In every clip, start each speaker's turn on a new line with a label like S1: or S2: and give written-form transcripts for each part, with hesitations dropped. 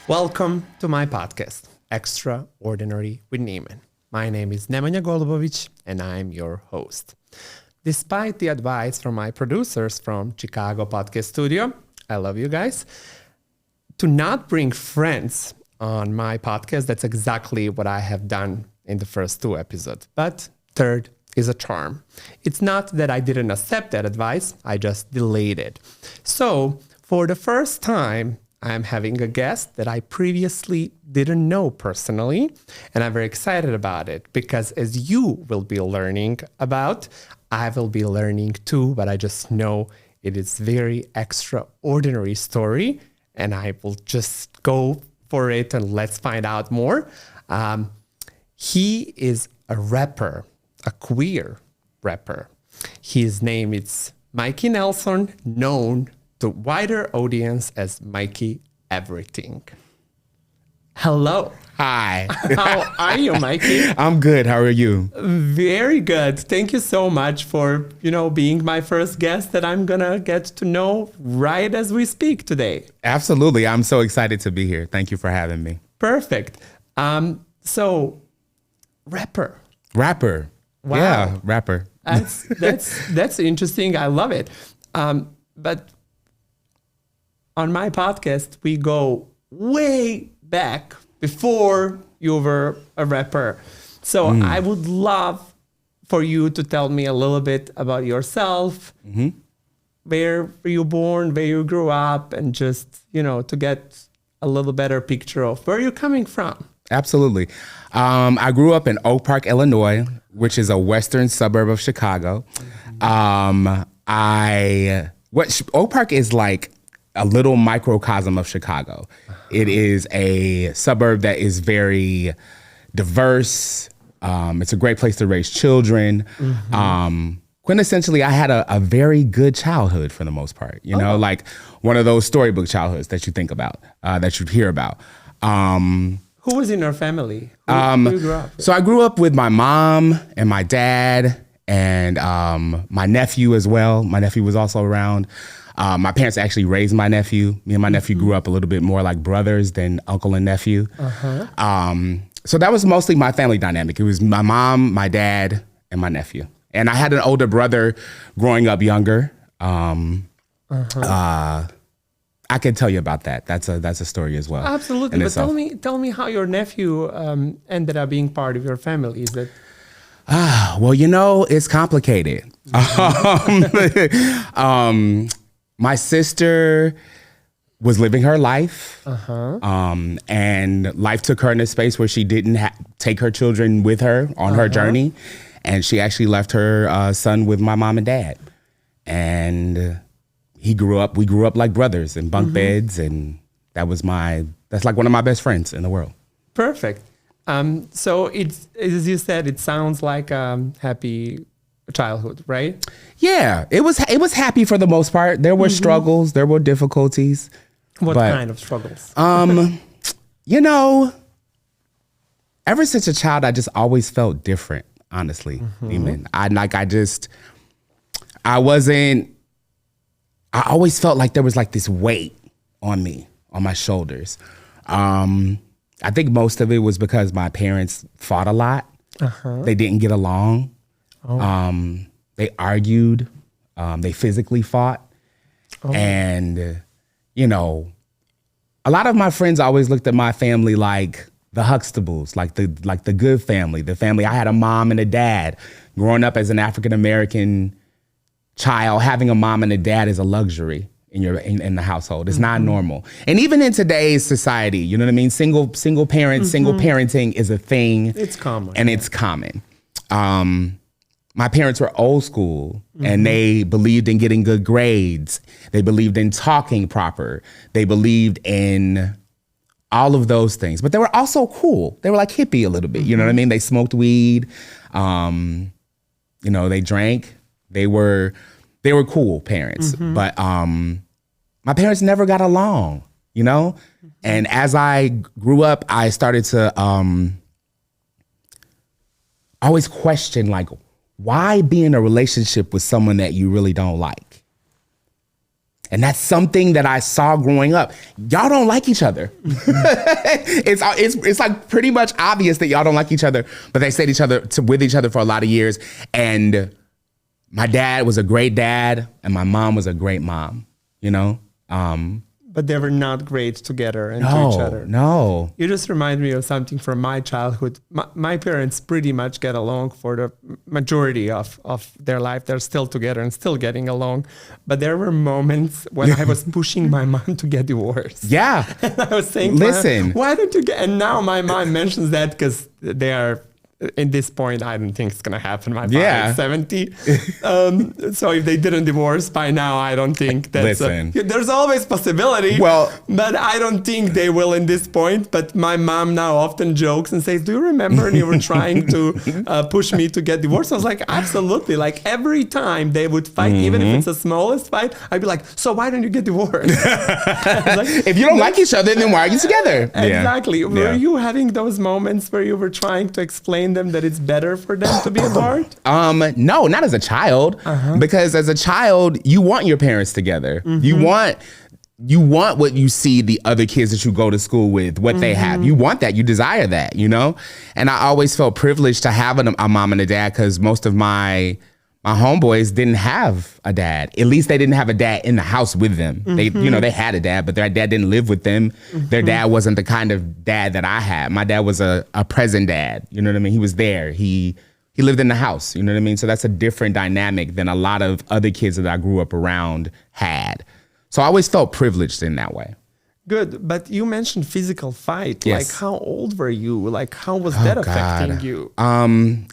S1: Welcome to my podcast, Extraordinary with Neman. My name is Nemanja Golubovic, and I'm your host. Despite the advice from my producers from Chicago Podcast Studio, I love you guys, to not bring friends on my podcast, that's exactly what I have done in the first two episodes. But third is a charm. It's not that I didn't accept that advice, I just delayed it. So for the first time, I'm having a guest that I previously didn't know personally, and I'm very excited about it because as you will be learning about, I will be learning too, but I just know it is very extraordinary story, and I will just go for it and let's find out more. He is a rapper, a queer rapper. His name is Mikey Nelson, known to wider audience as Mikey Everything. Hello.
S2: Hi.
S1: How are you, Mikey?
S2: I'm good. How are you?
S1: Very good. Thank you so much for, being my first guest that I'm going to get to know right as we speak today.
S2: Absolutely. I'm so excited to be here. Thank you for having me.
S1: Perfect. So rapper.
S2: Rapper.
S1: Wow.
S2: Yeah, rapper.
S1: That's interesting. I love it. But on my podcast, we go way back before you were a rapper. So I would love for you to tell me a little bit about yourself, where were you born, where you grew up, and just, to get a little better picture of where you're coming from.
S2: Absolutely. I grew up in Oak Park, Illinois, which is a western suburb of Chicago. Oak Park is like a little microcosm of Chicago. It is a suburb that is very diverse. It's a great place to raise children. Quintessentially, I had a very good childhood for the most part. Like one of those storybook childhoods that you think about, that you hear about.
S1: Who was in your family? Who you grew up with?
S2: So I grew up with my mom and my dad and my nephew as well. My nephew was also around. My parents actually raised my nephew. Me and my nephew grew up a little bit more like brothers than uncle and nephew. So that was mostly my family dynamic. It was my mom, my dad, and my nephew. And I had an older brother growing up younger. I could tell you about that. That's a story as well.
S1: Absolutely. But tell me how your nephew ended up being part of your family. Is that?
S2: Well, it's complicated. My sister was living her life, and life took her in a space where she didn't take her children with her on her journey, and she actually left her son with my mom and dad. And we grew up like brothers in bunk beds, and that's like one of my best friends in the world.
S1: Perfect. So it's, as you said, it sounds like a happy childhood, right?
S2: Yeah, it was happy for the most part. There were struggles, there were difficulties.
S1: What kind of struggles?
S2: Ever since a child, I just always felt different, honestly. Neman. I always felt like there was like this weight on me, on my shoulders. I think most of it was because my parents fought a lot. They didn't get along. They argued. They physically fought. And, a lot of my friends always looked at my family like the Huxtables, like the good family, the family. I had a mom and a dad. Growing up as an African-American child, having a mom and a dad is a luxury in the household. It's not normal. And even in today's society, you know what I mean? Single parents, single parenting is a thing.
S1: It's common.
S2: And it's common. My parents were old school and they believed in getting good grades. They believed in talking proper. They believed in all of those things, but they were also cool. They were like hippie a little bit. You know what I mean? They smoked weed. They drank. They were cool parents, but my parents never got along, And as I grew up, I started to always question, like, why be in a relationship with someone that you really don't like? And that's something that I saw growing up. Y'all don't like each other. It's like pretty much obvious that y'all don't like each other, but they stayed with each other for a lot of years. And my dad was a great dad, and my mom was a great mom, you know?
S1: But they were not great together and to each other.
S2: No.
S1: You just remind me of something from my childhood. My parents pretty much get along for the majority of their life. They're still together and still getting along. But there were moments when I was pushing my mom to get divorced.
S2: Yeah.
S1: And I was saying,
S2: listen,
S1: why don't you get... And now my mom mentions that because they are... In this point, I don't think it's going to happen. My father is 70. So if they didn't divorce by now, I don't think that's... there's always possibility.
S2: Well,
S1: but I don't think they will in this point. But my mom now often jokes and says, do you remember when you were trying to push me to get divorced? I was like, absolutely. Like every time they would fight, even if it's the smallest fight, I'd be like, so why don't you get divorced? Like,
S2: if you don't like each other, then why are you together?
S1: Exactly. Were you having those moments where you were trying to explain them that it's better for them to be apart?
S2: No, not as a child. Because as a child, you want your parents together. You want what you see the other kids that you go to school with, what they have. You want that. You desire that, you know? And I always felt privileged to have a mom and a dad because most of my homeboys didn't have a dad. At least they didn't have a dad in the house with them. They had a dad, but their dad didn't live with them. Their dad wasn't the kind of dad that I had. My dad was a present dad. You know what I mean? He was there. He lived in the house. You know what I mean? So that's a different dynamic than a lot of other kids that I grew up around had. So I always felt privileged in that way.
S1: Good, but you mentioned physical fight.
S2: Yes.
S1: Like, how old were you? Like, how was that affecting you?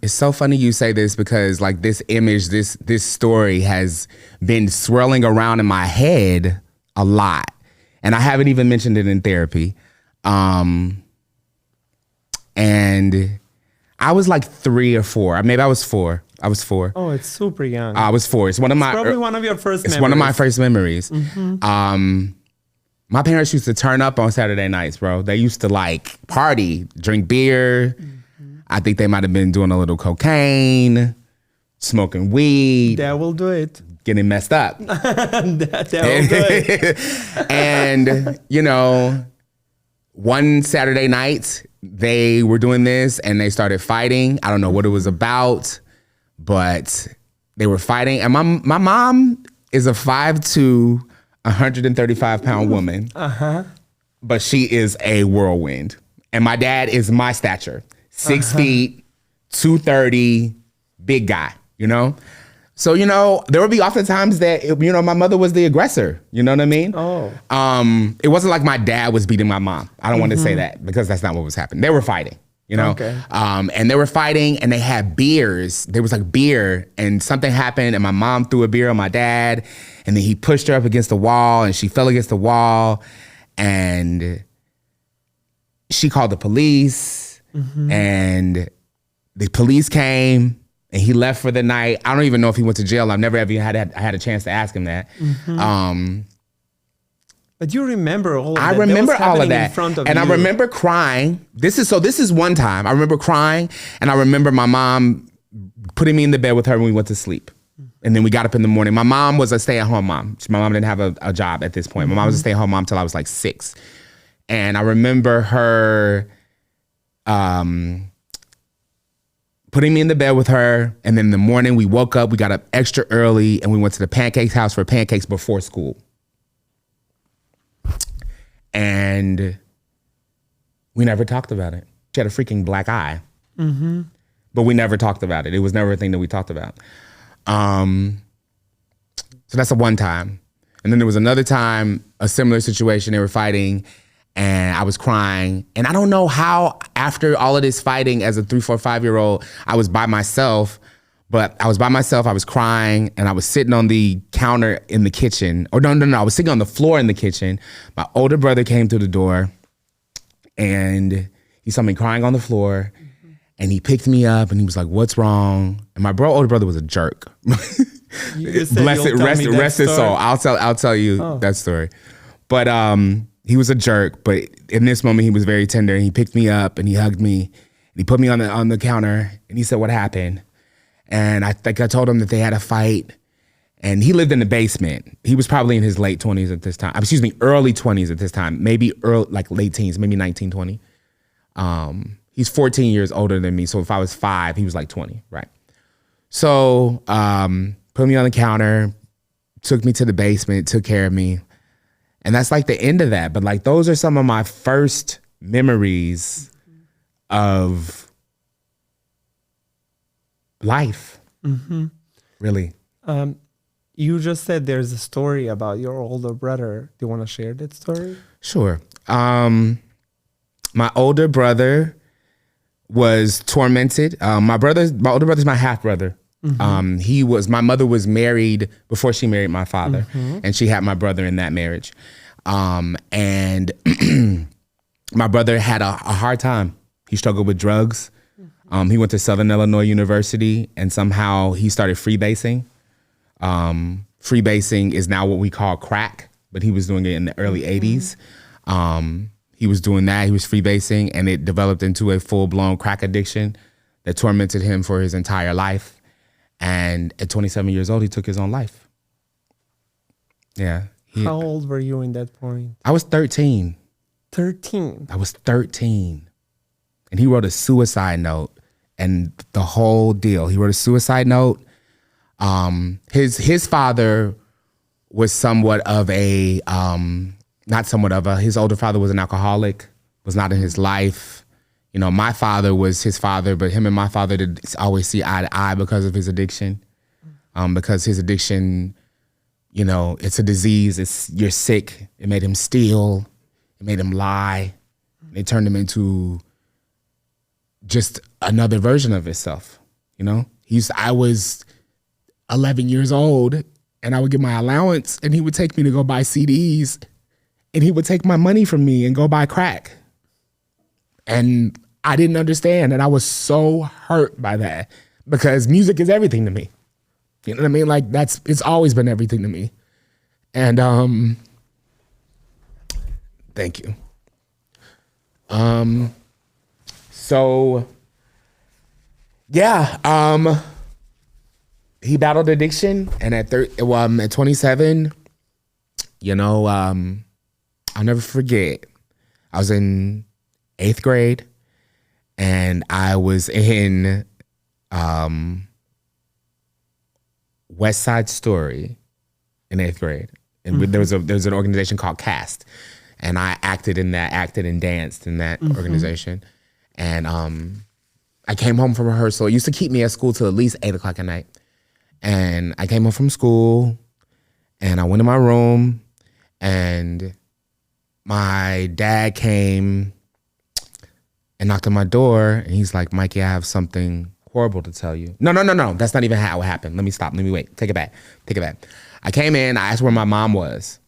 S2: It's so funny you say this because, like, this image, this story has been swirling around in my head a lot, and I haven't even mentioned it in therapy. And I was like 3 or 4. Maybe I was 4.
S1: Oh, it's super young.
S2: I was 4. It's
S1: probably one of your first memories.
S2: It's one of my first memories. My parents used to turn up on Saturday nights, bro. They used to like party, drink beer. I think they might have been doing a little cocaine, smoking weed.
S1: That will do it.
S2: Getting messed up.
S1: that will do it.
S2: And, you know, one Saturday night, they were doing this and they started fighting. I don't know what it was about, but they were fighting. And my mom is a 5'2", 135-pound woman, but she is a whirlwind. And my dad is my stature, 6 feet, 230, big guy, you know? So, you know, there would be often times that, you know, my mother was the aggressor, you know what I mean?
S1: Oh.
S2: It wasn't like my dad was beating my mom. I don't want to say that because that's not what was happening. They were fighting. You know,
S1: okay.
S2: And they were fighting and they had beers. There was like beer and something happened and my mom threw a beer on my dad and then he pushed her up against the wall and she fell against the wall and she called the police and the police came and he left for the night. I don't even know if he went to jail. I've never ever had a chance to ask him that.
S1: But you remember all of that.
S2: I remember all of that.
S1: In front of
S2: and
S1: you.
S2: I remember crying. This is one time. I remember crying and I remember my mom putting me in the bed with her when we went to sleep. And then we got up in the morning. My mom was a stay-at-home mom. My mom didn't have a job at this point. My mom was a stay-at-home mom till I was like 6. And I remember her putting me in the bed with her. And then in the morning we woke up, we got up extra early and we went to the pancakes house for pancakes before school. And we never talked about it. She had a freaking black eye. But we never talked about it. It was never a thing that we talked about. So that's a one time. And then there was another time, a similar situation. They were fighting and I was crying. And I don't know how after all of this fighting as a 3, 4, 5-year-old, I was by myself. But I was by myself, I was crying, and I was sitting on the counter in the kitchen. Or no, I was sitting on the floor in the kitchen. My older brother came through the door, and he saw me crying on the floor, and he picked me up, and he was like, "What's wrong?" And my older brother was a jerk. Rest his soul. I'll tell you that story. But he was a jerk, but in this moment, he was very tender, and he picked me up, and he hugged me, and he put me on the counter, and he said, "What happened?" And I think I told him that they had a fight And he lived in the basement. He was probably in his late 20s at this time. Early 20s at this time. Maybe late teens, maybe 19, 20. He's 14 years older than me. So if I was 5, he was like 20, right? So put me on the counter, took me to the basement, took care of me. And that's like the end of that. But like those are some of my first memories of life, really.
S1: You just said there's a story about your older brother. Do you want to share that story?
S2: Sure. My older brother was tormented. My older brother's my half brother. My mother was married before she married my father, and she had my brother in that marriage. And my brother had a hard time. He struggled with drugs. He went to Southern Illinois University, and somehow he started freebasing. Freebasing is now what we call crack, but he was doing it in the early 80s. He was doing that. He was freebasing, and it developed into a full-blown crack addiction that tormented him for his entire life. And at 27 years old, he took his own life. Yeah.
S1: How old were you in that point?
S2: I was 13.
S1: 13?
S2: I was 13. And he wrote a suicide note and the whole deal. He wrote a suicide note. His father was somewhat of a, his older father was an alcoholic, was not in his life. You know, my father was his father, but him and my father did always see eye to eye because of his addiction. Because his addiction, you know, it's a disease. You're sick. It made him steal. It made him lie. It turned him into just another version of himself. You know, I was 11 years old, and I would get my allowance, and he would take me to go buy CDs, and he would take my money from me and go buy crack. And I didn't understand, and I was so hurt by that because music is everything to me. You know what I mean? Like it's always been everything to me. And thank you. So yeah, he battled addiction, and at 27, you know, I'll never forget. I was in 8th grade, and I was in West Side Story in 8th grade. And there was an organization called CAST, and I acted and danced in that organization. And I came home from rehearsal. It used to keep me at school till at least 8 o'clock at night. And I came home from school, and I went in my room, and my dad came and knocked on my door, and he's like, "Mikey, I have something horrible to tell you." No. That's not even how it happened. Let me stop. Let me wait. Take it back. I came in, I asked where my mom was.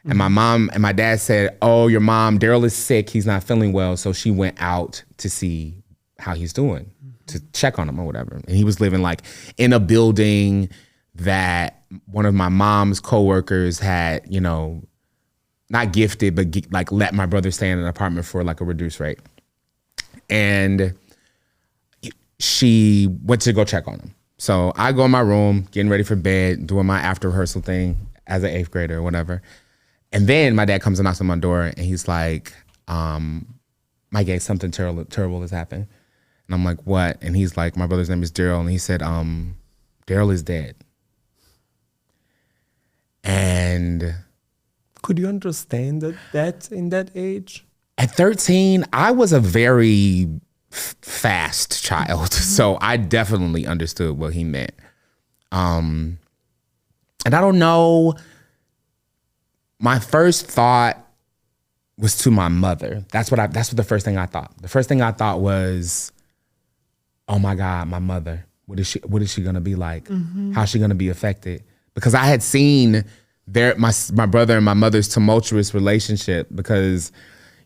S2: And my mom and my dad said, "Oh, your mom, Daryl is sick. He's not feeling well." So she went out to see how he's doing, to check on him or whatever. And he was living like in a building that one of my mom's coworkers had, you know, not gifted, but like let my brother stay in an apartment for like a reduced rate. And she went to go check on him. So I go in my room, getting ready for bed, doing my after rehearsal thing as an 8th grader or whatever. And then my dad comes and knocks on my door, and he's like, "Mikey, something terrible has happened." And I'm like, "What?" And he's like, "My brother's name is Daryl." And he said, "Daryl is dead." And
S1: could you understand that in that age?
S2: At 13, I was a very fast child, so I definitely understood what he meant. And I don't know, my first thought was to my mother. That's what the first thing I thought. The first thing I thought was, "Oh my God, my mother. What is she gonna be like? How's she gonna be affected?" Because I had seen my brother and my mother's tumultuous relationship, because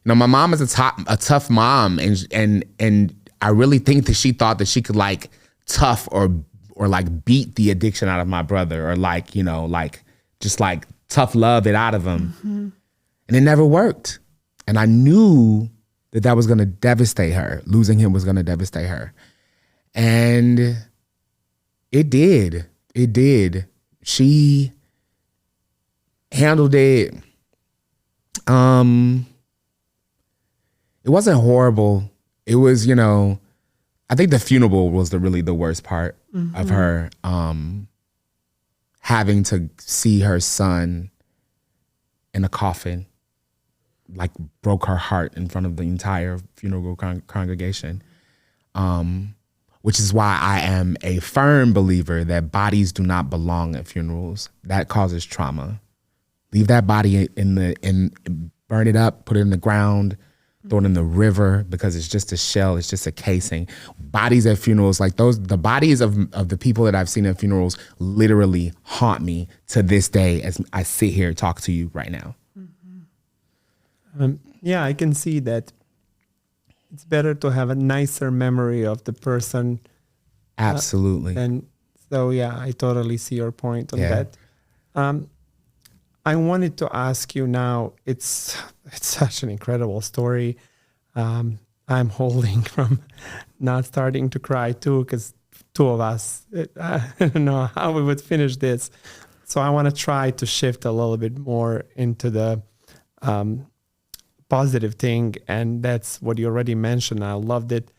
S2: you know, my mom is a tough mom, and I really think that she thought that she could like tough or like beat the addiction out of my brother, or like, you know, like just like tough love it out of him. And it never worked. And I knew that was going to devastate her. Losing him was going to devastate her. And it did. she handled it. It wasn't horrible. It was, I think the funeral was really the worst part of her having to see her son in a coffin, like broke her heart in front of the entire funeral congregation. Which is why I am a firm believer that bodies do not belong at funerals. That causes trauma. Leave that body burn it up, put it in the ground, throw it in the river, because it's just a shell, it's just a casing. Bodies at funerals, like the bodies of the people that I've seen at funerals literally haunt me to this day as I sit here and talk to you right now.
S1: Yeah, I can see that. It's better to have a nicer memory of the person.
S2: Absolutely.
S1: And so, yeah, I totally see your point on
S2: Yeah.
S1: that. I wanted to ask you now, it's such an incredible story. I'm holding from not starting to cry too, because two of us, I don't know how we would finish this. So I want to try to shift a little bit more into the positive thing, and that's what you already mentioned. I loved it.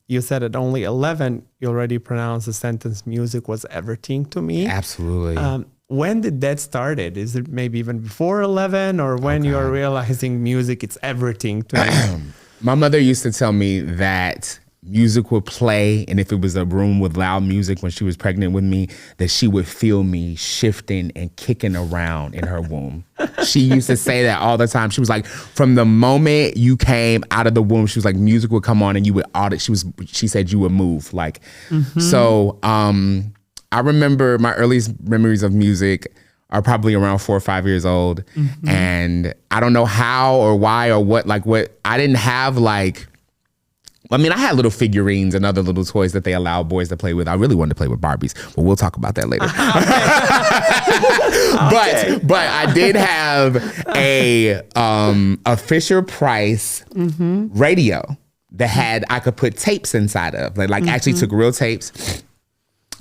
S1: You said at only 11, you already pronounced the sentence, music was everything to me.
S2: Absolutely.
S1: When did that started? Is it maybe even before 11, or when you are realizing music, it's everything to me?
S2: My mother used to tell me that music would play, and if it was a room with loud music when she was pregnant with me, that she would feel me shifting and kicking around in her womb. She used to say that all the time. She was like, from the moment you came out of the womb, she was like, music would come on and you would audit. She said you would move. Like, so I remember my earliest memories of music are probably around 4 or 5 years old. And I don't know how or why or what I didn't have I had little figurines and other little toys that they allow boys to play with. I really wanted to play with Barbies, but we'll talk about that later. But I did have a Fisher Price radio that I could put tapes inside of. Actually took real tapes.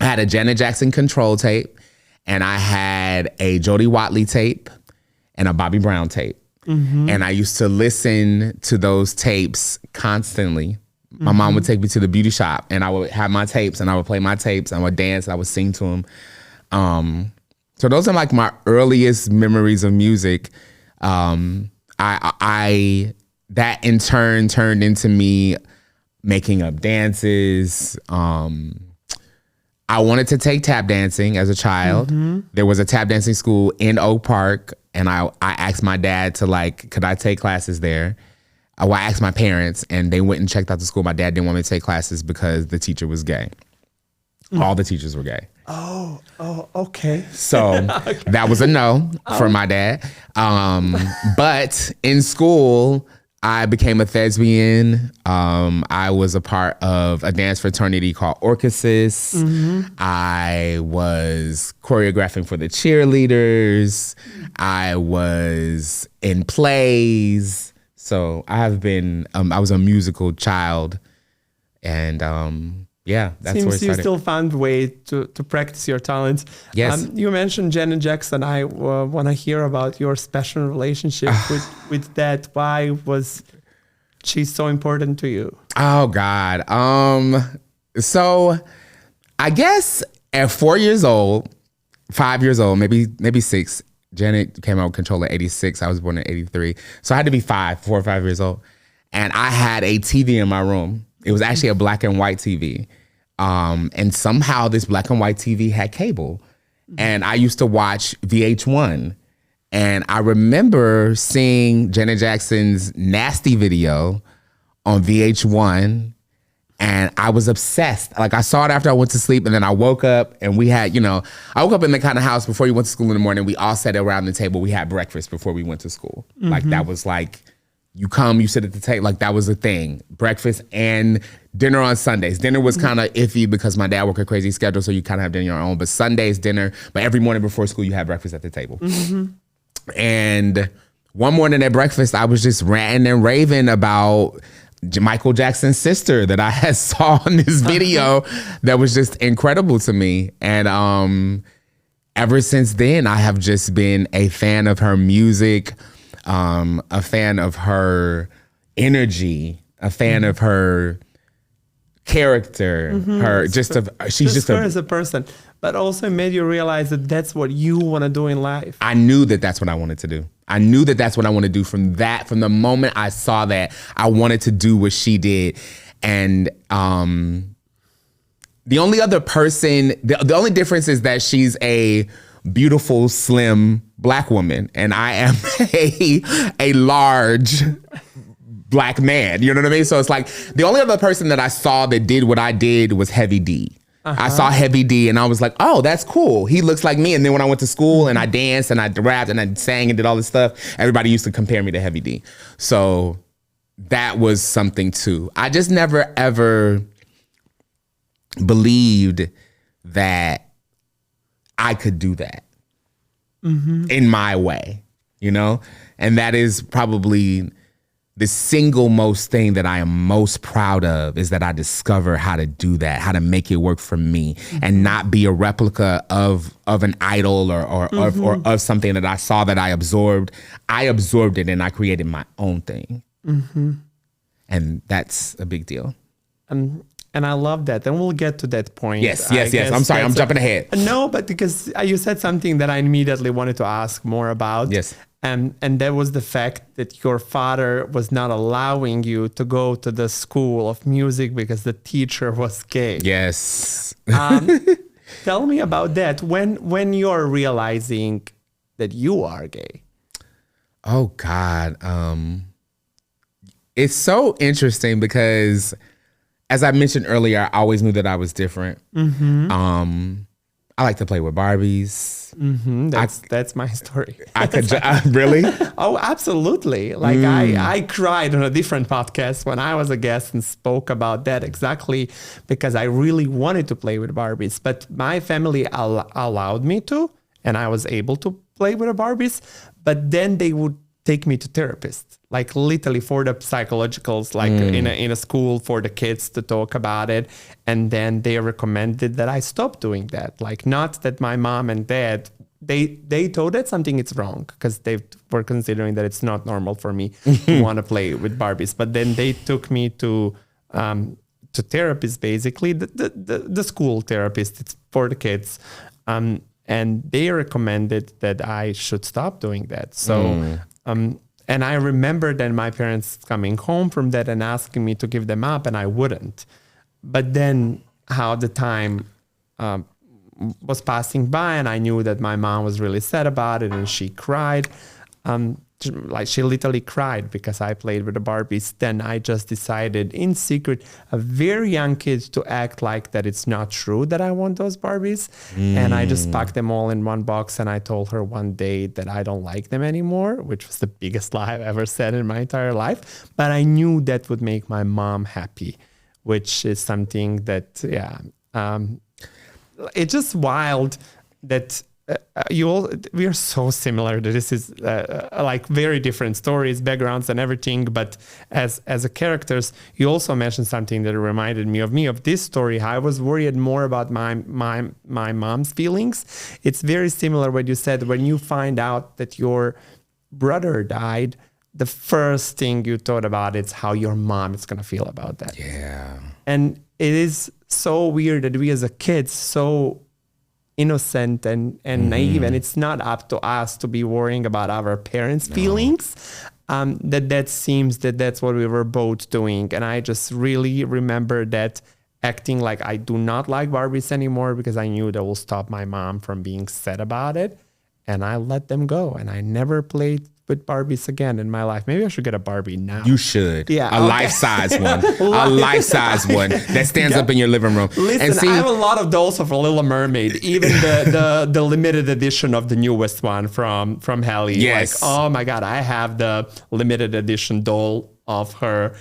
S2: I had a Janet Jackson control tape, and I had a Jody Watley tape and a Bobby Brown tape. And I used to listen to those tapes constantly. My mom would take me to the beauty shop, and I would have my tapes, and I would play my tapes, and I would dance, and I would sing to them. So those are my earliest memories of music. That in turn turned into me making up dances. I wanted to take tap dancing as a child. There was a tap dancing school in Oak Park, and I asked my dad to could I take classes there? I asked my parents, and they went and checked out the school. My dad didn't want me to take classes because the teacher was gay. All the teachers were gay.
S1: Oh, okay.
S2: So that was a no for my dad. But in school, I became a thespian. I was a part of a dance fraternity called Orchesis. I was choreographing for the cheerleaders. I was in plays. So I was a musical child. And that's where it started.
S1: Seems you still found a way to practice your talents.
S2: Yes.
S1: You mentioned Janet Jackson. I want to hear about your special relationship with that. Why was she so important to you?
S2: Oh, God. So I guess at 4 years old, 5 years old, maybe 6, Janet came out with Control at 86. I was born in 83. So I had to be 4 or 5 years old. And I had a TV in my room. It was actually a black and white TV. And somehow this black and white TV had cable. And I used to watch VH1. And I remember seeing Janet Jackson's Nasty video on VH1. And I was obsessed. I saw it after I went to sleep, and then I woke up, and we had, I woke up in the kind of house before you went to school in the morning. We all sat around the table. We had breakfast before we went to school. That was you come, you sit at the table. That was a thing. Breakfast and dinner on Sundays. Dinner was kind of iffy because my dad worked a crazy schedule, so you kind of have dinner on your own. But Sundays, dinner. But every morning before school, you have breakfast at the table. And one morning at breakfast, I was just ranting and raving about Michael Jackson's sister that I had saw in this video that was just incredible to me. And ever since then, I have just been a fan of her music, a fan of her energy, a fan of her character, her she's just
S1: her as a person, but also it made you realize that that's what you want to do in life.
S2: I knew that that's what I wanted to do. I knew that that's what I want to do from the moment I saw that. I wanted to do what she did. And the only other person, the only difference is that she's a beautiful, slim Black woman, and I am a large Black man. You know what I mean? So it's like the only other person that I saw that did what I did was Heavy D. I saw Heavy D and I was like, oh, that's cool. He looks like me. And then when I went to school and I danced and I rapped and I sang and did all this stuff, everybody used to compare me to Heavy D. So that was something too. I just never ever believed that I could do that in my way, you know? And that is probably the single most thing that I am most proud of, is that I discovered how to do that, how to make it work for me and not be a replica of an idol or of something that I saw that I absorbed. I absorbed it and I created my own thing. And that's a big deal.
S1: And I love that. And we'll get to that point.
S2: Yes. I'm sorry, I'm jumping ahead.
S1: No, but because you said something that I immediately wanted to ask more about.
S2: Yes.
S1: And that was the fact that your father was not allowing you to go to the school of music because the teacher was gay.
S2: Yes.
S1: Tell me about that. When you're realizing that you are gay.
S2: Oh God. It's so interesting because, as I mentioned earlier, I always knew that I was different. I like to play with Barbies.
S1: That's my story.
S2: I could really?
S1: Oh, absolutely. Like I cried on a different podcast when I was a guest and spoke about that exactly because I really wanted to play with Barbies, but my family allowed me to, and I was able to play with the Barbies, but then they would take me to therapists, like literally for the psychologicals, like in a school for the kids to talk about it. And then they recommended that I stop doing that. Like, not that my mom and dad, they thought that something is wrong because they were considering that it's not normal for me to want to play with Barbies. But then they took me to therapists, basically the school therapist. It's for the kids. And they recommended that I should stop doing that. So, and I remember then my parents coming home from that and asking me to give them up, and I wouldn't. But then how the time was passing by, and I knew that my mom was really sad about it, and she cried. Like she literally cried because I played with the Barbies. Then I just decided in secret, a very young kid, to act like that it's not true that I want those Barbies. And I just packed them all in one box, and I told her one day that I don't like them anymore, which was the biggest lie I've ever said in my entire life. But I knew that would make my mom happy, which is something that, it's just wild that we are so similar that this is like very different stories, backgrounds and everything. But as a characters, you also mentioned something that reminded me of this story. I was worried more about my mom's feelings. It's very similar what you said. When you find out that your brother died, the first thing you thought about is how your mom is going to feel about that.
S2: Yeah.
S1: And it is so weird that we as a kids, so innocent and naive, and it's not up to us to be worrying about our parents' feelings. That seems that's what we were both doing. And I just really remember that acting like I do not like Barbies anymore because I knew that will stop my mom from being sad about it. And I let them go, and I never played with Barbies again in my life. Maybe I should get a Barbie now.
S2: You should.
S1: Yeah.
S2: A life-size one. A life-size one that stands up in your living room.
S1: Listen, I have a lot of dolls of Little Mermaid, even the limited edition of the newest one from Halle.
S2: Yes.
S1: Like, oh my God, I have the limited edition doll of her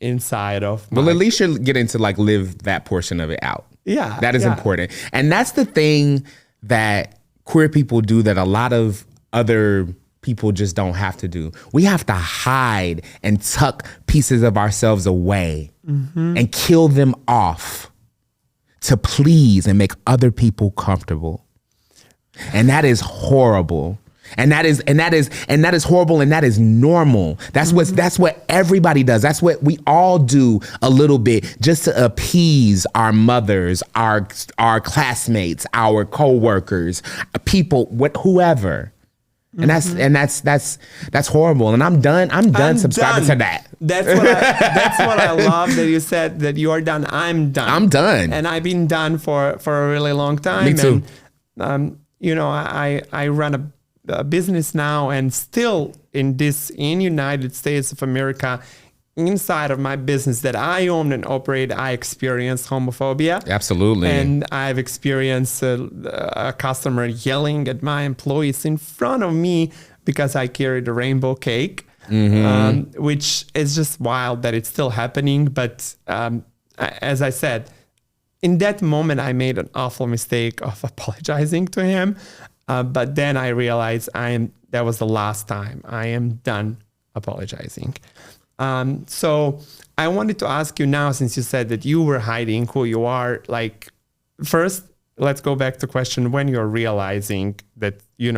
S1: inside of my...
S2: Well, at least you're getting to like live that portion of it out.
S1: Yeah.
S2: That is important. And that's the thing that queer people do that a lot of other people just don't have to do. We have to hide and tuck pieces of ourselves away and kill them off to please and make other people comfortable. And that is horrible. And that is horrible, and that is normal. That's what everybody does. That's what we all do a little bit, just to appease our mothers, our classmates, our coworkers, people, whoever. And that's horrible. And I'm done subscribing to that.
S1: That's what I love that you said that you are done. I'm done. And I've been done for a really long time.
S2: Me too.
S1: And I run a business now, and still in United States of America, inside of my business that I own and operate, I experience homophobia.
S2: Absolutely.
S1: And I've experienced a customer yelling at my employees in front of me because I carried a rainbow cake, which is just wild that it's still happening. But as I said, in that moment, I made an awful mistake of apologizing to him. But then I realized that was the last time. I am done apologizing. So I wanted to ask you now, since you said that you were hiding who you are, like, first, let's go back to question when you're realizing that, you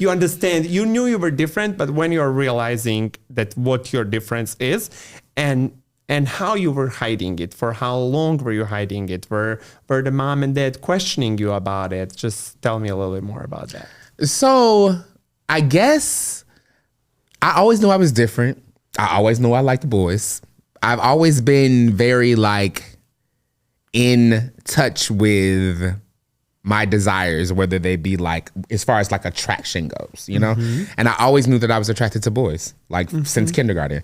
S1: understand, you knew you were different, but when you're realizing that what your difference is, and how you were hiding it, for how long were you hiding it? Were the mom and dad questioning you about it? Just tell me a little bit more about that.
S2: So I guess I always knew I was different. I always knew I liked the boys. I've always been very in touch with my desires, whether they be as far as attraction goes, you know? And I always knew that I was attracted to boys, since kindergarten.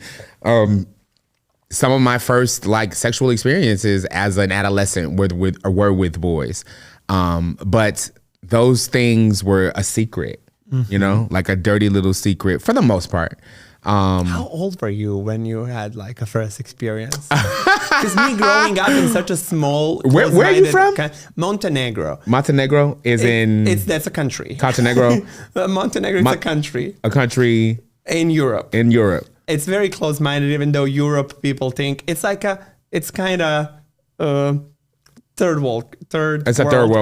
S2: Some of my first sexual experiences as an adolescent were with boys. But those things were a secret, you know, a dirty little secret for the most part.
S1: How old were you when you had a first experience? Because me growing up in such a small...
S2: Where are you from?
S1: Montenegro.
S2: Montenegro is
S1: that's a country.
S2: Montenegro?
S1: Montenegro is a country.
S2: A country...
S1: In Europe.
S2: In Europe.
S1: It's very close-minded, even though Europe people think it's kind of third world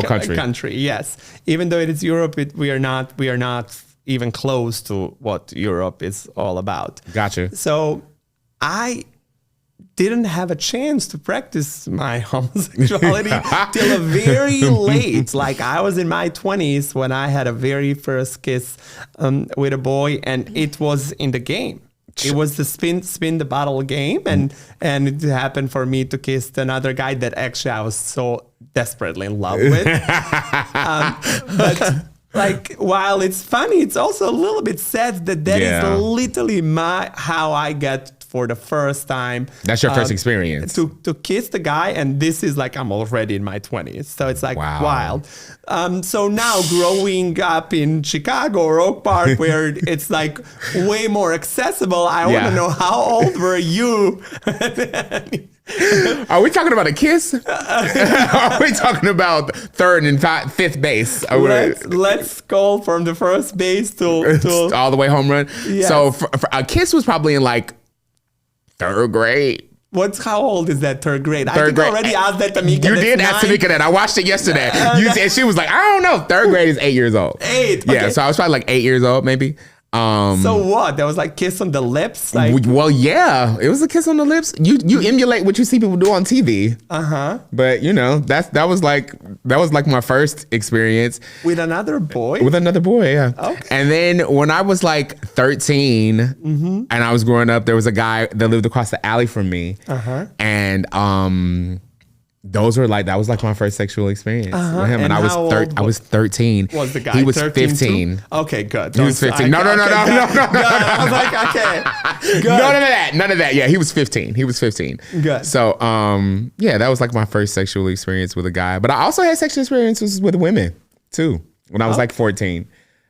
S1: country. Yes. Even though it is Europe, we are not even close to what Europe is all about.
S2: Gotcha.
S1: So I didn't have a chance to practice my homosexuality till a very late. I was in my 20s when I had a very first kiss with a boy, and it was in the game. It was the spin the bottle game, and it happened for me to kiss another guy that actually I was so desperately in love with. But while it's funny, it's also a little bit sad that is literally how I get for the first time.
S2: That's your first experience.
S1: To kiss the guy, and this is I'm already in my 20s. So it's
S2: wow.
S1: Wild. So now growing up in Chicago or Oak Park, where it's way more accessible, I want to know, how old were you?
S2: Are we talking about a kiss? Are we talking about third and fifth base?
S1: Let's go from the first base to
S2: all the way home run.
S1: Yes.
S2: So for a kiss was probably in third grade.
S1: How old is that third grade? I already asked that to Mika.
S2: You did ask Tamika that. I watched it yesterday. And she was like, I don't know. Third grade is 8 years old.
S1: 8?
S2: Yeah, so I was probably 8 years old maybe.
S1: So what? That was kiss on the lips?
S2: Well, yeah, it was a kiss on the lips. You emulate what you see people do on TV. But that was my first experience
S1: with another boy.
S2: Yeah.
S1: Okay.
S2: And then when I was 13, and I was growing up, there was a guy that lived across the alley from me, and those were that was my first sexual experience with him, and I was 13.
S1: Was the guy?
S2: He was 15.
S1: Too? Okay, good.
S2: He was 15. No.
S1: I was okay. Good.
S2: None of that. Yeah, he was 15.
S1: Good.
S2: So, that was my first sexual experience with a guy. But I also had sexual experiences with women too when I was 14.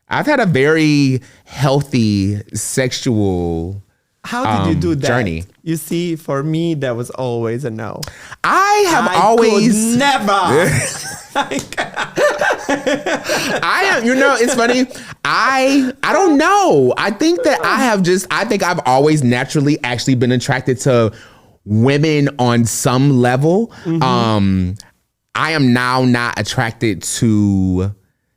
S2: I've had a very healthy sexual
S1: How did you do that?
S2: Journey.
S1: You see, for me, that was always a no.
S2: I always
S1: never.
S2: It's funny. I don't know. I think that I think I've always naturally actually been attracted to women on some level. I am now not attracted to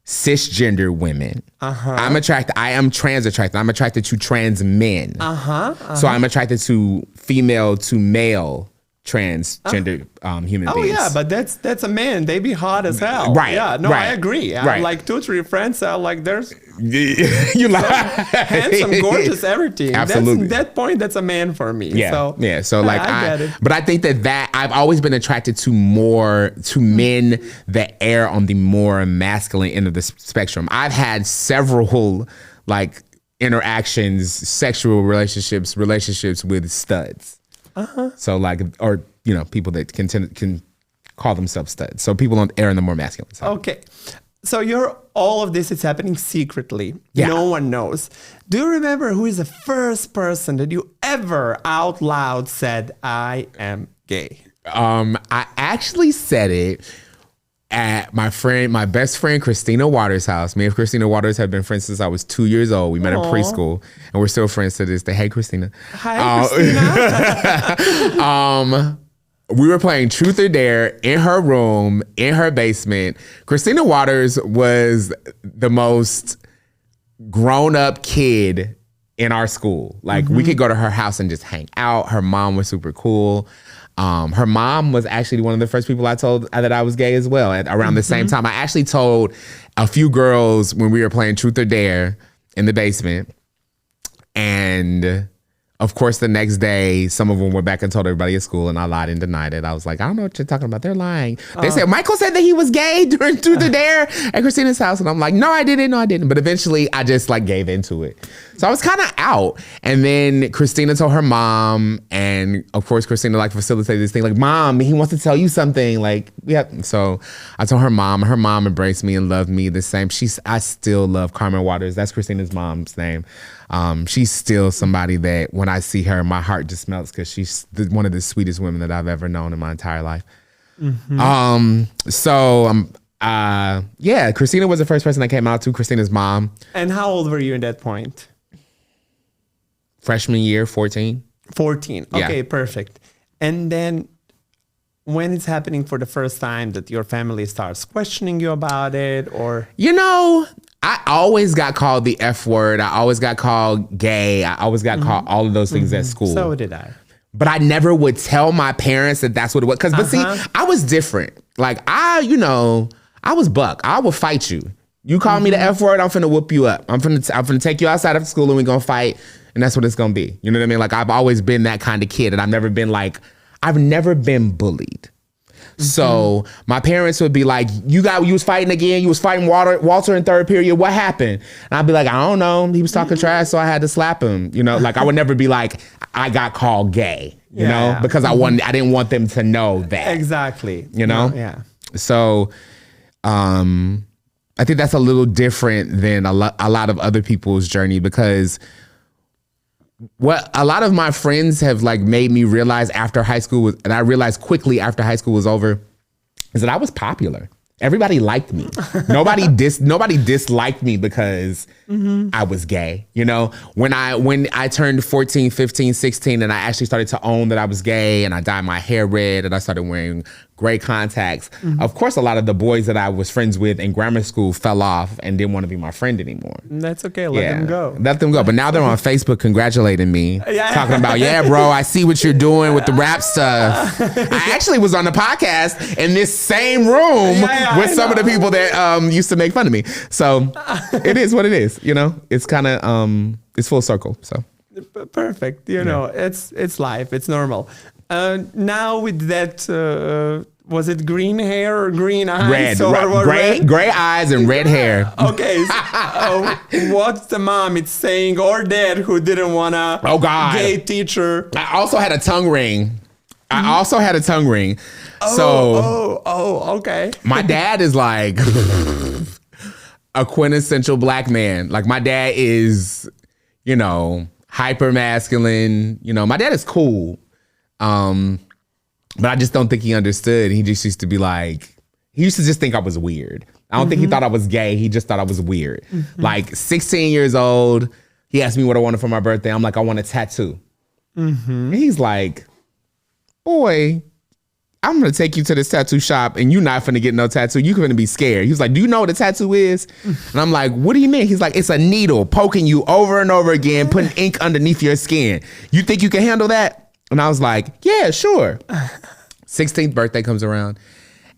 S2: cisgender women. I am trans attracted. I'm attracted to trans men. So I'm attracted to female to male transgender human beings.
S1: Yeah, but that's a man. They be hot as hell.
S2: Right.
S1: Yeah, no,
S2: right,
S1: I agree. I
S2: right.
S1: have like 2-3 friends that are like, there's
S2: you like
S1: handsome, gorgeous, everything.
S2: Absolutely.
S1: That point, that's a man for me.
S2: Yeah. So like
S1: I get it.
S2: But I think that I've always been attracted to men that err on the more masculine end of the spectrum. I've had several like interactions, sexual relationships with studs. So like, or people that can call themselves studs. So people don't err on the more masculine side.
S1: Okay. So all of this is happening secretly.
S2: Yeah.
S1: No one knows. Do you remember who is the first person that you ever out loud said, I am gay?
S2: I actually said it at my best friend Christina Waters' house. Me and Christina Waters have been friends since I was 2 years old. We met in preschool, and we're still friends to this day. Hey, Christina.
S1: Hi, Christina.
S2: We were playing Truth or Dare in her room, in her basement. Christina Waters was the most grown-up kid in our school. Like, we could go to her house and just hang out. Her mom was super cool. Her mom was actually one of the first people I told that I was gay as well. At around the same time, I actually told a few girls when we were playing Truth or Dare in the basement. And of course, the next day, some of them went back and told everybody at school, and I lied and denied it. I was like, I don't know what you're talking about. They're lying. They said, Michael said that he was gay during Truth or Dare at Christina's house. And I'm like, no, I didn't. But eventually, I just like gave into it. So I was kind of out. And then Christina told her mom, and of course, Christina like facilitated this thing. Like, Mom, he wants to tell you something. Like, yeah. So I told her mom, and her mom embraced me and loved me the same. I still love Carmen Waters. That's Christina's mom's name. She's still somebody that when I see her, my heart just melts because she's one of the sweetest women that I've ever known in my entire life. Christina was the first person that came out to, Christina's mom.
S1: And how old were you at that point?
S2: Freshman year, 14.
S1: 14. Okay,
S2: Yeah.
S1: perfect. And then when it's happening for the first time that your family starts questioning you about it, or?
S2: I always got called the F word. I always got called gay. I always got called all of those things at school.
S1: So did I.
S2: But I never would tell my parents that that's what it was. But see, I was different. Like, I was buck. I would fight you. You call me the F word, I'm finna whoop you up. I'm finna take you outside of school and we gonna fight. And that's what it's gonna be. You know what I mean? Like, I've always been that kind of kid. And I've never been bullied. So my parents would be like, you was fighting again. You was fighting Walter in third period. What happened? And I'd be like, I don't know. He was talking trash, so I had to slap him. Like, I would never be like, I got called gay, because I didn't want them to know that.
S1: Exactly.
S2: Yeah. So I think that's a little different than a lot of other people's journey, because what a lot of my friends have like made me realize after high school and I realized quickly after high school was over, is that I was popular. Everybody liked me. Nobody disliked me because I was gay. When I turned 14, 15, 16, and I actually started to own that I was gay, and I dyed my hair red, and I started wearing gray contacts. Of course, a lot of the boys that I was friends with in grammar school fell off and didn't want to be my friend anymore.
S1: That's okay. Let them go.
S2: Let them go. But now they're on Facebook congratulating me, talking about, bro, I see what you're doing with the rap stuff. I actually was on the podcast in this same room with some of the people that used to make fun of me. So it is what it is. It's kind of it's full circle. So
S1: perfect. It's life. It's normal. Now with that, was it green hair or green eyes?
S2: Gray eyes and red hair.
S1: Okay. What's the mom it's saying, or dad who didn't want a gay teacher?
S2: I also had a tongue ring.
S1: Okay.
S2: My dad is like a quintessential black man. Like, my dad is, hyper masculine. My dad is cool. But I just don't think he understood. He just used to be like, he used to just think I was weird. I don't think he thought I was gay. He just thought I was weird. Like, 16 years old, he asked me what I wanted for my birthday. I'm like, I want a tattoo. And he's like, boy, I'm going to take you to this tattoo shop and you're not finna get no tattoo. You're going to be scared. He was like, do you know what a tattoo is? And I'm like, what do you mean? He's like, it's a needle poking you over and over again, putting ink underneath your skin. You think you can handle that? And I was like, yeah, sure. 16th birthday comes around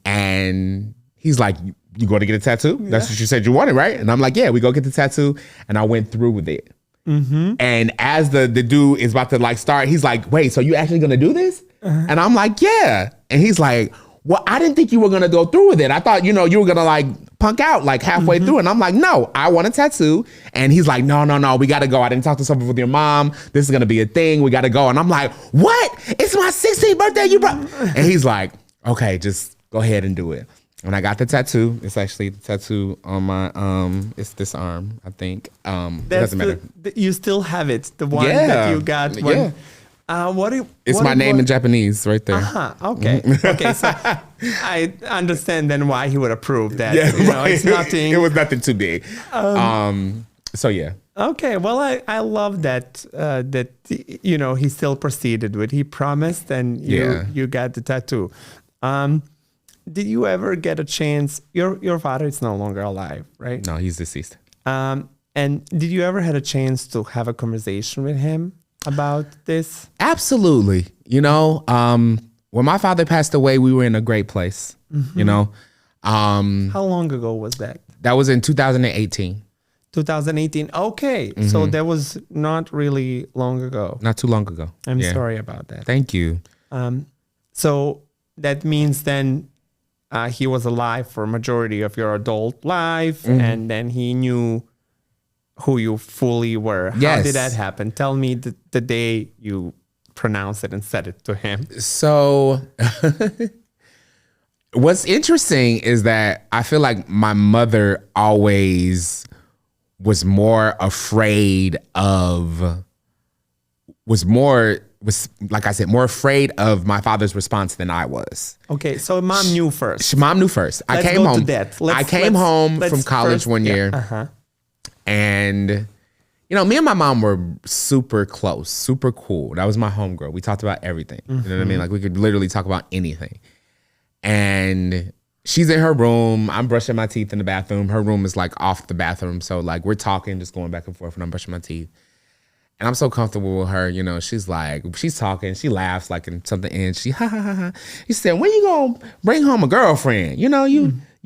S2: and he's like, you going to get a tattoo? Yeah. That's what you said you wanted, right? And I'm like, yeah, we go get the tattoo. And I went through with it. Mm-hmm. And as the dude is about to like start, he's like, wait, so you actually going to do this? And I'm like, yeah. And he's like, well, I didn't think you were going to go through with it. I thought, you were going to like punk out like halfway through. And I'm like, no, I want a tattoo. And he's like, no, we got to go. I didn't talk to someone with your mom. This is going to be a thing. We got to go. And I'm like, what? It's my 16th birthday. And he's like, okay, just go ahead and do it. And I got the tattoo. It's actually the tattoo on my, it's this arm, I think. It doesn't matter.
S1: You still have it, the one that you got when... Yeah.
S2: It's my name in Japanese right there.
S1: Okay. Okay. So I understand then why he would approve that. Yeah, right. It's nothing.
S2: It was nothing too big. So yeah.
S1: Okay. Well, I love that he still proceeded with. He promised, and you got the tattoo. Did you ever get a chance? Your father is no longer alive, right?
S2: No, he's deceased.
S1: And did you ever had a chance to have a conversation with him about this?
S2: Absolutely. When my father passed away, we were in a great place. Mm-hmm.
S1: How long ago was that?
S2: That was in 2018.
S1: 2018. Okay. Mm-hmm. So that was not really long ago.
S2: Not too long ago.
S1: I'm sorry about that.
S2: Thank you.
S1: So that means then he was alive for a majority of your adult life, and then he knew who you fully were.
S2: Yes.
S1: How did that happen? Tell me the day you pronounced it and said it to him.
S2: So what's interesting is that I feel like my mother always was more afraid of, more afraid of my father's response than I was.
S1: Okay, so mom knew first.
S2: Mom knew first. I came home. I came home from college one year. Uh-huh. And, me and my mom were super close, super cool. That was my homegirl. We talked about everything. Mm-hmm. You know what I mean? Like we could literally talk about anything. And she's in her room. I'm brushing my teeth in the bathroom. Her room is like off the bathroom. So like we're talking, just going back and forth and I'm brushing my teeth. And I'm so comfortable with her, she's talking, she laughs like in something and she ha ha ha ha. She said, when you gonna bring home a girlfriend? You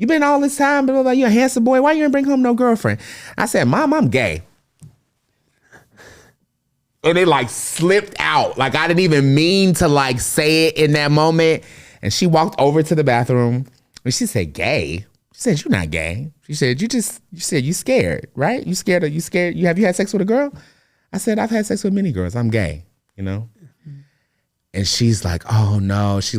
S2: been all this time, blah, blah, blah, you're a handsome boy. Why you ain't bring home no girlfriend? I said, Mom, I'm gay. And it like slipped out. Like I didn't even mean to like say it in that moment. And she walked over to the bathroom and she said, gay? She said, you're not gay. She said, you scared, right? You scared? Have you had sex with a girl? I said, I've had sex with many girls. I'm gay, And she's like, oh no. She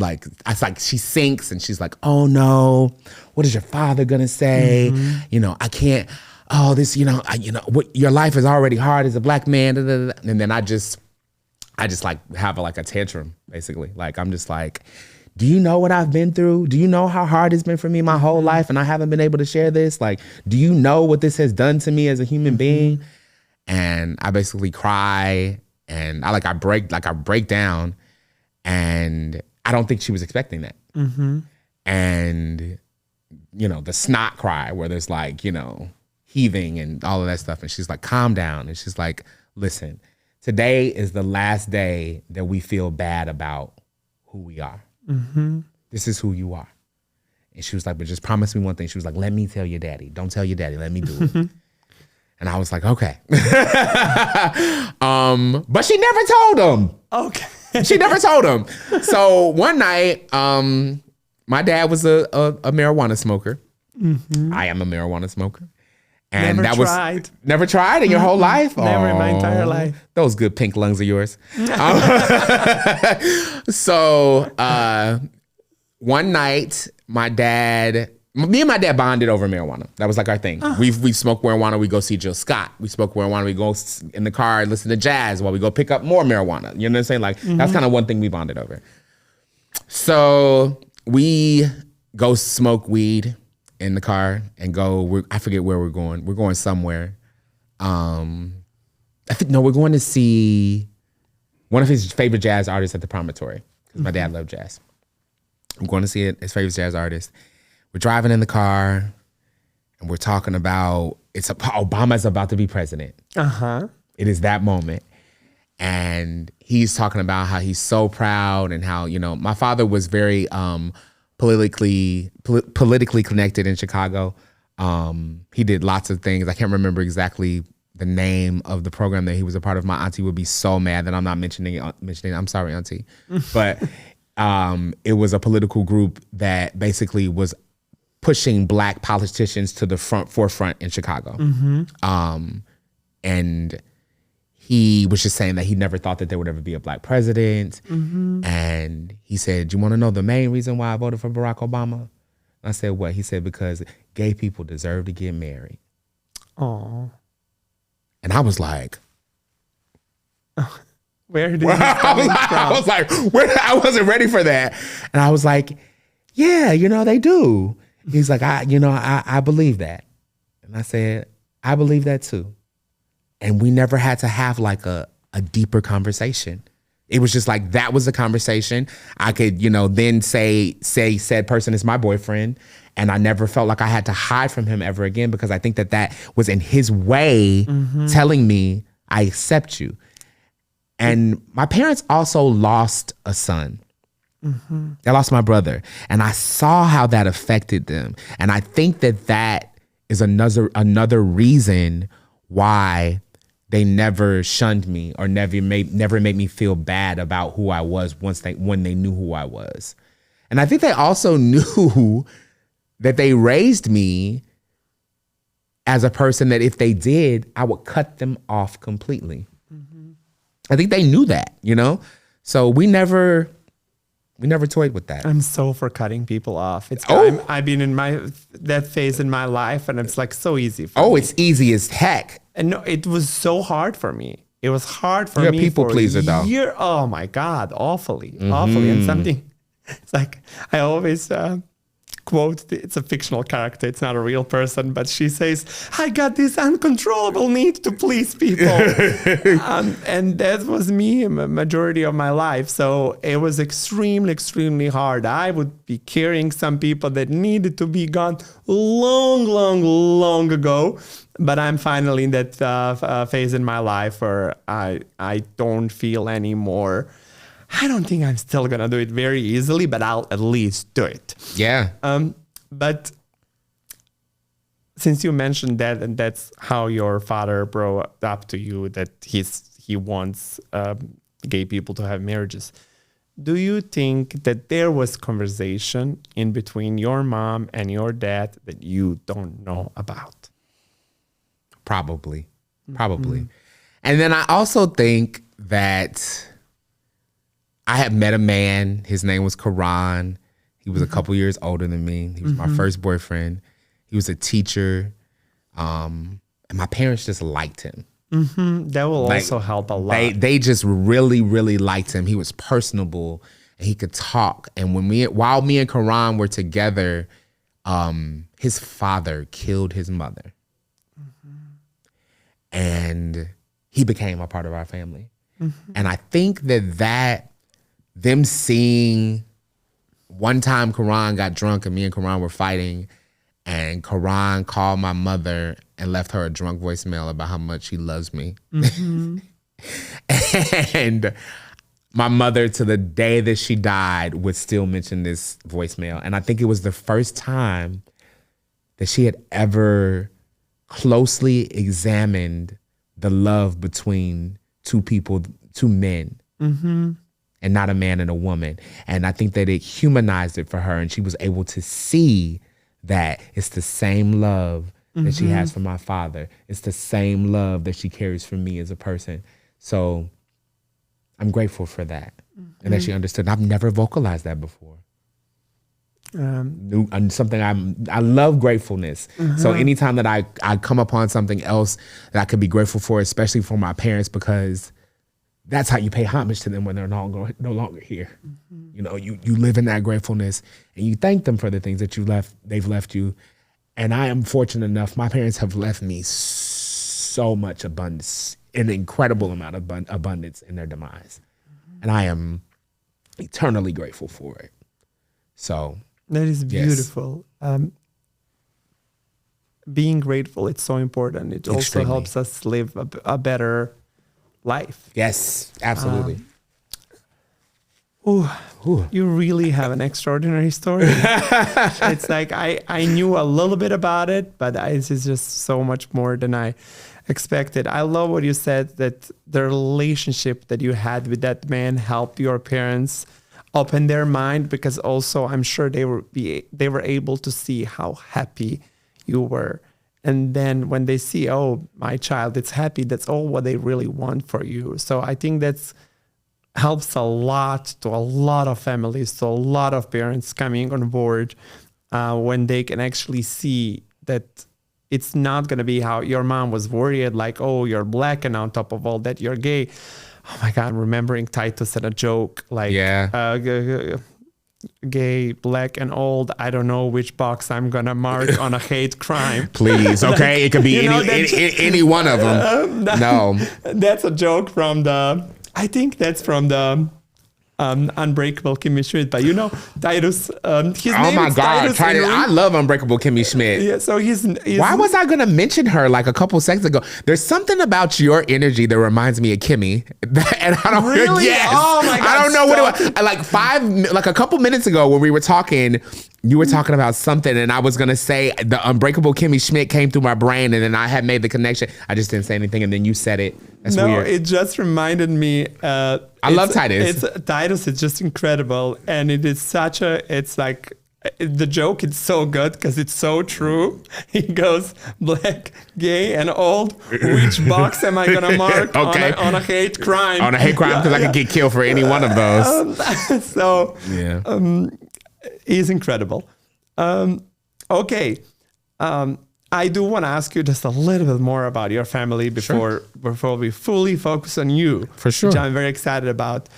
S2: sinks and she's like, oh no. What is your father gonna say? Mm-hmm. I can't. Oh, this. What your life is already hard as a black man. Da, da, da. And then I just like have a tantrum basically. Like I'm just like, do you know what I've been through? Do you know how hard it's been for me my whole life, and I haven't been able to share this? Like, do you know what this has done to me as a human being? And I basically cry and I break down, and I don't think she was expecting that. Mm-hmm. And, the snot cry where there's like, heaving and all of that stuff. And she's like, calm down. And she's like, listen, today is the last day that we feel bad about who we are. Mm-hmm. This is who you are. And she was like, but just promise me one thing. She was like, let me tell your daddy. Don't tell your daddy. Let me do it. And I was like, okay. But she never told him. Okay. She never told him. So one night, my dad was a marijuana smoker. Mm-hmm. I am a marijuana smoker. And never tried in your whole life?
S1: Never in my entire life.
S2: Those good pink lungs of yours. So one night, me and my dad bonded over marijuana. That was like our thing. We smoked marijuana. We go see Jill Scott. We smoked marijuana. We go in the car, listen to jazz while we go pick up more marijuana. You know what I'm saying? Like that's kind of one thing we bonded over. So we go smoke weed in the car and go. I forget where we're going. We're going somewhere. We're going to see one of his favorite jazz artists at the Promontory because my dad loved jazz. I'm going to see his favorite jazz artist. We're driving in the car, and we're talking about Obama's about to be president. It is that moment. And he's talking about how he's so proud and how, my father was very politically connected in Chicago. He did lots of things. I can't remember exactly the name of the program that he was a part of. My auntie would be so mad that I'm not mentioning. I'm sorry, auntie. But it was a political group that basically was pushing Black politicians to the forefront in Chicago. And he was just saying that he never thought that there would ever be a Black president. And he said, "You want to know the main reason why I voted for Barack Obama?" I said, "What?" He said, "Because gay people deserve to get married."
S1: Oh.
S2: And I was like,
S1: where did this coming from?
S2: I was like, I wasn't ready for that. And I was like, yeah, they do. He's like, I believe that. And I said, I believe that too. And we never had to have like a deeper conversation. It was just like, that was a conversation. I could, then say said person is my boyfriend. And I never felt like I had to hide from him ever again, because I think that was in his way telling me, I accept you. And my parents also lost a son. They lost my brother. And I saw how that affected them. And I think that is another reason why they never shunned me or never made me feel bad about who I was when they knew who I was. And I think they also knew that they raised me as a person that if they did, I would cut them off completely. I think they knew that, So we never toyed with that.
S1: I'm so for cutting people off. I've been in that phase in my life, and it's like so easy for me.
S2: It's easy as heck.
S1: And no, it was so hard for me. It was hard for
S2: You're
S1: me
S2: a people
S1: for
S2: pleaser, though.
S1: Oh my God, awfully. And something, it's like, I always quote, it's a fictional character, it's not a real person, but she says, "I got this uncontrollable need to please people." And that was me a majority of my life. So it was extremely, extremely hard. I would be carrying some people that needed to be gone long ago. But I'm finally in that phase in my life where I don't feel anymore. I don't think I'm still going to do it very easily, but I'll at least do it.
S2: Yeah.
S1: But since you mentioned that, and that's how your father brought up to you, that he wants gay people to have marriages. Do you think that there was conversation in between your mom and your dad that you don't know about?
S2: Probably. And then I also think that I had met a man. His name was Karan. He was a couple years older than me. He was my first boyfriend. He was a teacher. And my parents just liked him.
S1: That will also help a lot.
S2: They just really, really liked him. He was personable and he could talk. And while me and Karan were together, his father killed his mother. And he became a part of our family. And I think that them seeing, one time Karan got drunk and me and Karan were fighting, and Karan called my mother and left her a drunk voicemail about how much he loves me. And my mother, to the day that she died, would still mention this voicemail. And I think it was the first time that she had ever closely examined the love between two men. And not a man and a woman. And I think that it humanized it for her, and she was able to see that it's the same love that she has for my father. It's the same love that she carries for me as a person. So I'm grateful for that. And that she understood. I've never vocalized that before. Something I love gratefulness. So anytime that I come upon something else that I could be grateful for, especially for my parents, because that's how you pay homage to them when they're no longer here. You live in that gratefulness and you thank them for the things that they've left you. And I am fortunate enough, my parents have left me so much abundance, an incredible amount of abundance in their demise. And I am eternally grateful for it. So
S1: That is
S2: yes.
S1: beautiful. Being grateful, it's so important. It also
S2: Extremely.
S1: helps us live a better life.
S2: Yes, absolutely.
S1: You really have an extraordinary story. It's like I knew a little bit about it, but it's just so much more than I expected. I love what you said, that the relationship that you had with that man helped your parents open their mind, because also I'm sure they were able to see how happy you were. And then when they see, oh, my child is happy, that's all what they really want for you. So I think that's helps a lot to a lot of families, to a lot of parents coming on board when they can actually see that it's not going to be how your mom was worried, like, oh, you're black and on top of all that, you're gay. Oh my God, I'm remembering Titus said a joke like, gay, black, and old. I don't know which box I'm going to mark on a hate crime.
S2: Please, okay? It could be any one of them. No.
S1: That's a joke from I think that's from the Unbreakable Kimmy Schmidt, but Titus, his name is Titus.
S2: I love Unbreakable Kimmy Schmidt.
S1: Yeah, so he's
S2: why was I going to mention her like a couple seconds ago? There's something about your energy that reminds me of Kimmy, and I don't
S1: really.
S2: Yes,
S1: oh my God,
S2: I don't know what it was. Like a couple minutes ago when we were talking, you were talking about something, and I was going to say the Unbreakable Kimmy Schmidt came through my brain, and then I had made the connection. I just didn't say anything, and then you said it. That's weird.
S1: It just reminded me.
S2: I love Titus.
S1: Titus is just incredible, and it is it's like the joke is so good because it's so true. He goes, black, gay, and old. Which box am I gonna mark on a hate crime?
S2: On a hate crime, because I could get killed for any one of those.
S1: He's incredible. Okay. I do want to ask you just a little bit more about your family before we fully focus on you.
S2: For sure.
S1: Which I'm very excited about.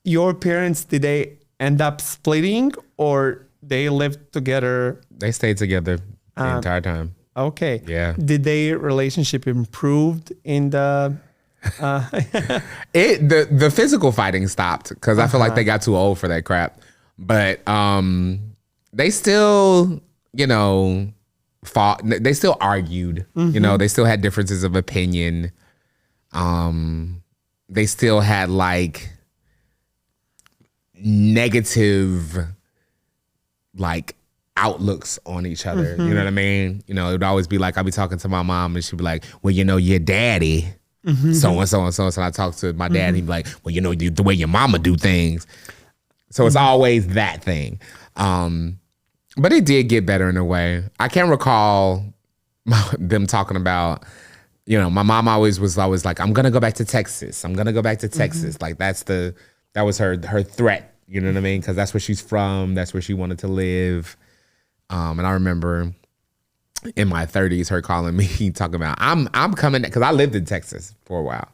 S1: Your parents, did they end up splitting or they lived together?
S2: They stayed together the entire time.
S1: Okay.
S2: Yeah.
S1: Did their relationship improved in the...
S2: The physical fighting stopped because I feel like they got too old for that crap. But they still, fought. They still argued.
S1: Mm-hmm.
S2: They still had differences of opinion. They still had like negative like outlooks on each other.
S1: Mm-hmm.
S2: You know what I mean? It would always be like, I'd be talking to my mom and she'd be like, well, your daddy, so and so and so. So I talk to my dad and he'd be like, well, the way your mama do things. So it's always that thing. But it did get better in a way. I can't recall them talking about, my mom was always like, I'm going to go back to Texas. I'm going to go back to Texas. Like that was her threat. You know what I mean? Because that's where she's from. That's where she wanted to live. And I remember in my 30s, her calling me, talking about, I'm coming, because I lived in Texas for a while.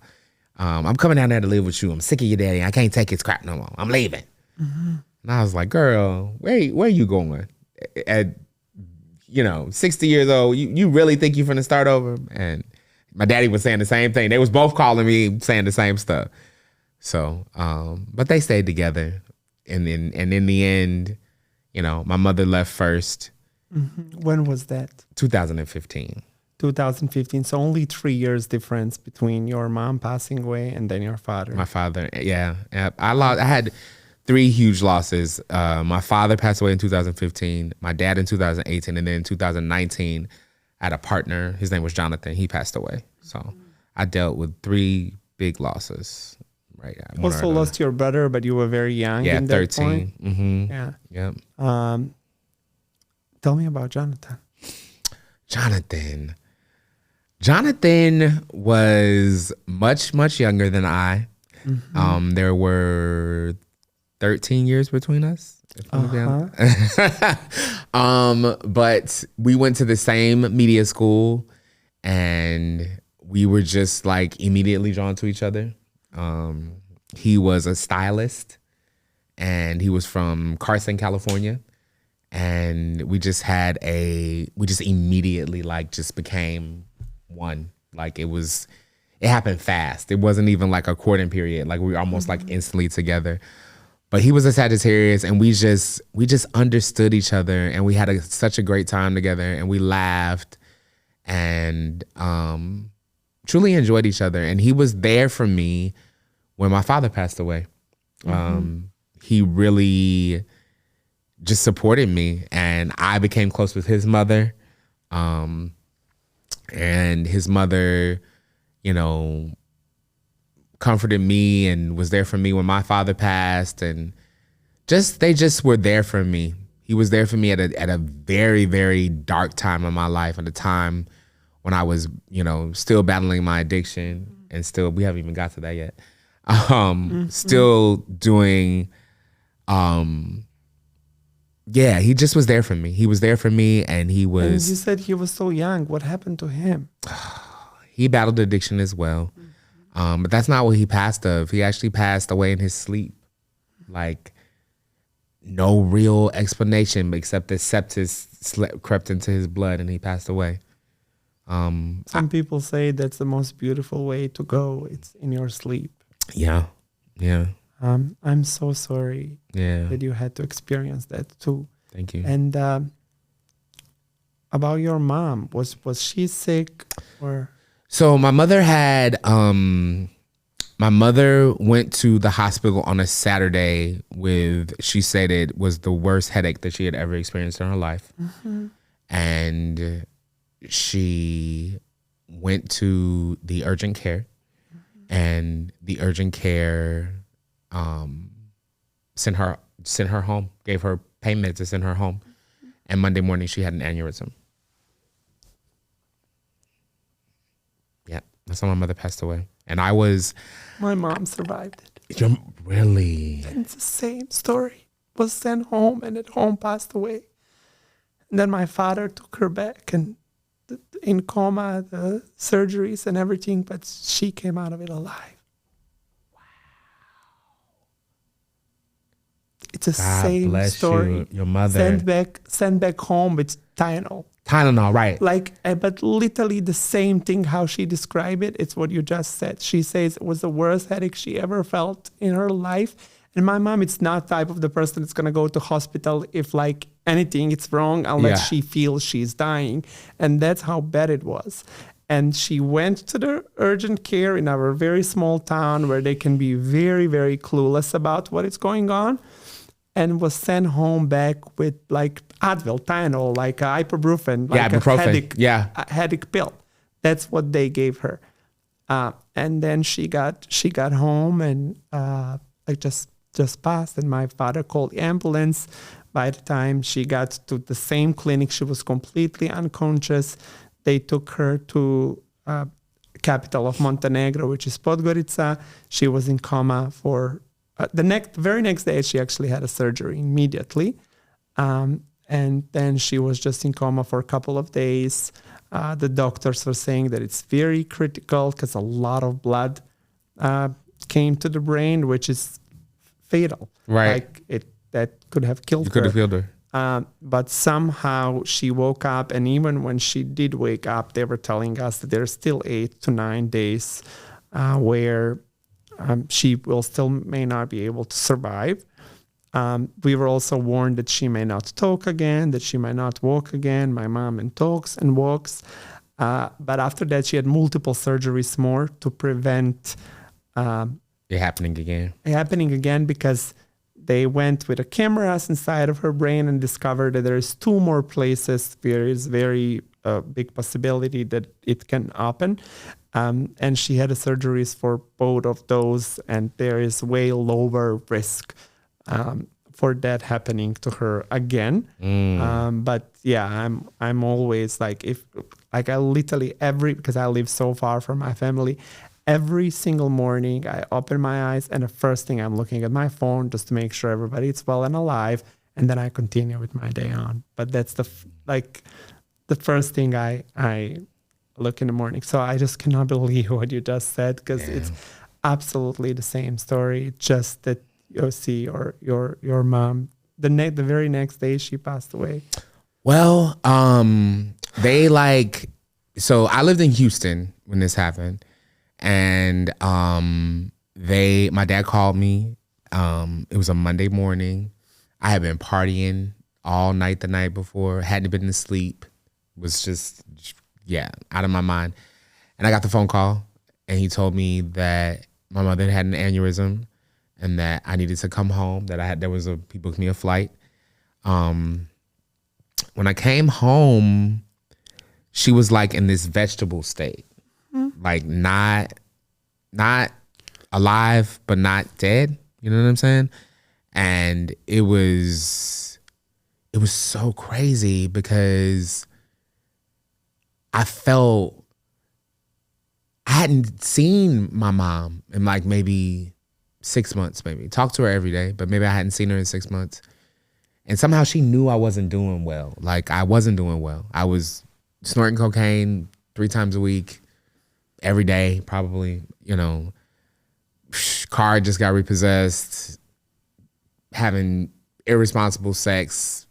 S2: I'm coming down there to live with you. I'm sick of your daddy. I can't take his crap no more. I'm leaving. Mm-hmm. And I was like, girl, where are you going? At 60 years old, you really think you're finna start over? And my daddy was saying the same thing. They was both calling me saying the same stuff. So, but they stayed together. And in the end, my mother left first.
S1: Mm-hmm. When was that?
S2: 2015.
S1: 2015. So only 3 years difference between your mom passing away and then your father.
S2: My father, yeah. I had 3 huge losses. My father passed away in 2015, my dad in 2018, and then in 2019, I had a partner. His name was Jonathan. He passed away. So I dealt with 3 big losses. Right.
S1: Also lost your brother, but you were very young.
S2: Yeah,
S1: in
S2: 13.
S1: That point.
S2: Mm-hmm.
S1: Yeah.
S2: Yep.
S1: Tell me about Jonathan.
S2: Jonathan was much, much younger than I. Mm-hmm. There were 13 years between us. But we went to the same media school and we were just like immediately drawn to each other. He was a stylist and he was from Carson, California. And we just immediately like just became one. Like it happened fast. It wasn't even like a courting period. Like we were almost like instantly together. But he was a Sagittarius, and we just understood each other, and we had such a great time together, and we laughed and truly enjoyed each other. And he was there for me when my father passed away. He really just supported me, and I became close with his mother. And his mother, you know, comforted me and was there for me when my father passed, and they just were there for me. He was there for me at a very, very dark time in my life, at a time when I was, you know, still battling my addiction, and we haven't even got to that yet. Still doing, he just was there for me. He was there for me, and he was.
S1: And you said he was so young. What happened to him?
S2: He battled addiction as well. But that's not what he passed of. He actually passed away in his sleep. Like, no real explanation except that sepsis crept into his blood and he passed away.
S1: Some people say that's the most beautiful way to go. It's in your sleep.
S2: Yeah.
S1: I'm so sorry that you had to experience that too.
S2: Thank you.
S1: And about your mom, was she sick or?
S2: So my mother went to the hospital on a Saturday she said it was the worst headache that she had ever experienced in her life. And she went to the urgent care, and the urgent care sent her home, gave her pain meds to send her home. And Monday morning she had an aneurysm. That's how my mother passed away. And
S1: my mom survived it.
S2: Really?
S1: And it's the same story. Was sent home and at home passed away. And then my father took her back and in coma, the surgeries and everything, but she came out of it alive. Wow. It's the same story.
S2: You, your mother.
S1: Sent back home with Tylenol.
S2: Tylenol, right.
S1: But literally the same thing, how she described it, it's what you just said. She says it was the worst headache she ever felt in her life. And my mom, it's not type of the person that's going to go to hospital if like anything it's wrong unless she feels she's dying. And that's how bad it was. And she went to the urgent care in our very small town where they can be very, very clueless about what is going on. And was sent home back with like Advil, Tylenol, like ibuprofen, like a headache pill. That's what they gave her. And then she got home and just passed. And my father called the ambulance. By the time she got to the same clinic, she was completely unconscious. They took her to capital of Montenegro, which is Podgorica. She was in coma for. The very next day, she actually had a surgery immediately. And then she was just in coma for a couple of days. The doctors are saying that it's very critical because a lot of blood came to the brain, which is fatal.
S2: Right.
S1: That could have killed her.
S2: You could have killed her.
S1: But somehow she woke up. And even when she did wake up, they were telling us that there's still 8 to 9 days where she may not be able to survive. We were also warned that she may not talk again, that she might not walk again. My mom talks and walks. But after that, she had multiple surgeries more to prevent
S2: it happening again.
S1: Because they went with the cameras inside of her brain and discovered that there's 2 more places where it's very big possibility that it can happen. And she had surgeries for both of those, and there is way lower risk for that happening to her again. But yeah, I'm always like, I literally because I live so far from my family, every single morning I open my eyes and the first thing I'm looking at my phone just to make sure everybody's well and alive, and then I continue with my day on. But that's the first thing I look in the morning. So I just cannot believe what you just said, because it's absolutely the same story, just that you see your mom the very next day she passed away.
S2: Well, so I lived in Houston when this happened, and my dad called me It was a Monday morning. I had been partying all night the night before, hadn't been to sleep, was just, out of my mind. And I got the phone call, and he told me that my mother had an aneurysm and that I needed to come home, he booked me a flight. When I came home, she was like in this vegetable state, like not alive, but not dead. You know what I'm saying? And it was so crazy because I hadn't seen my mom in like maybe 6 months, maybe. Talked to her every day, but maybe I hadn't seen her in 6 months. And somehow she knew I wasn't doing well. Like, I wasn't doing well. I was snorting cocaine 3 times a week, every day, probably. You know, car just got repossessed, having irresponsible sex,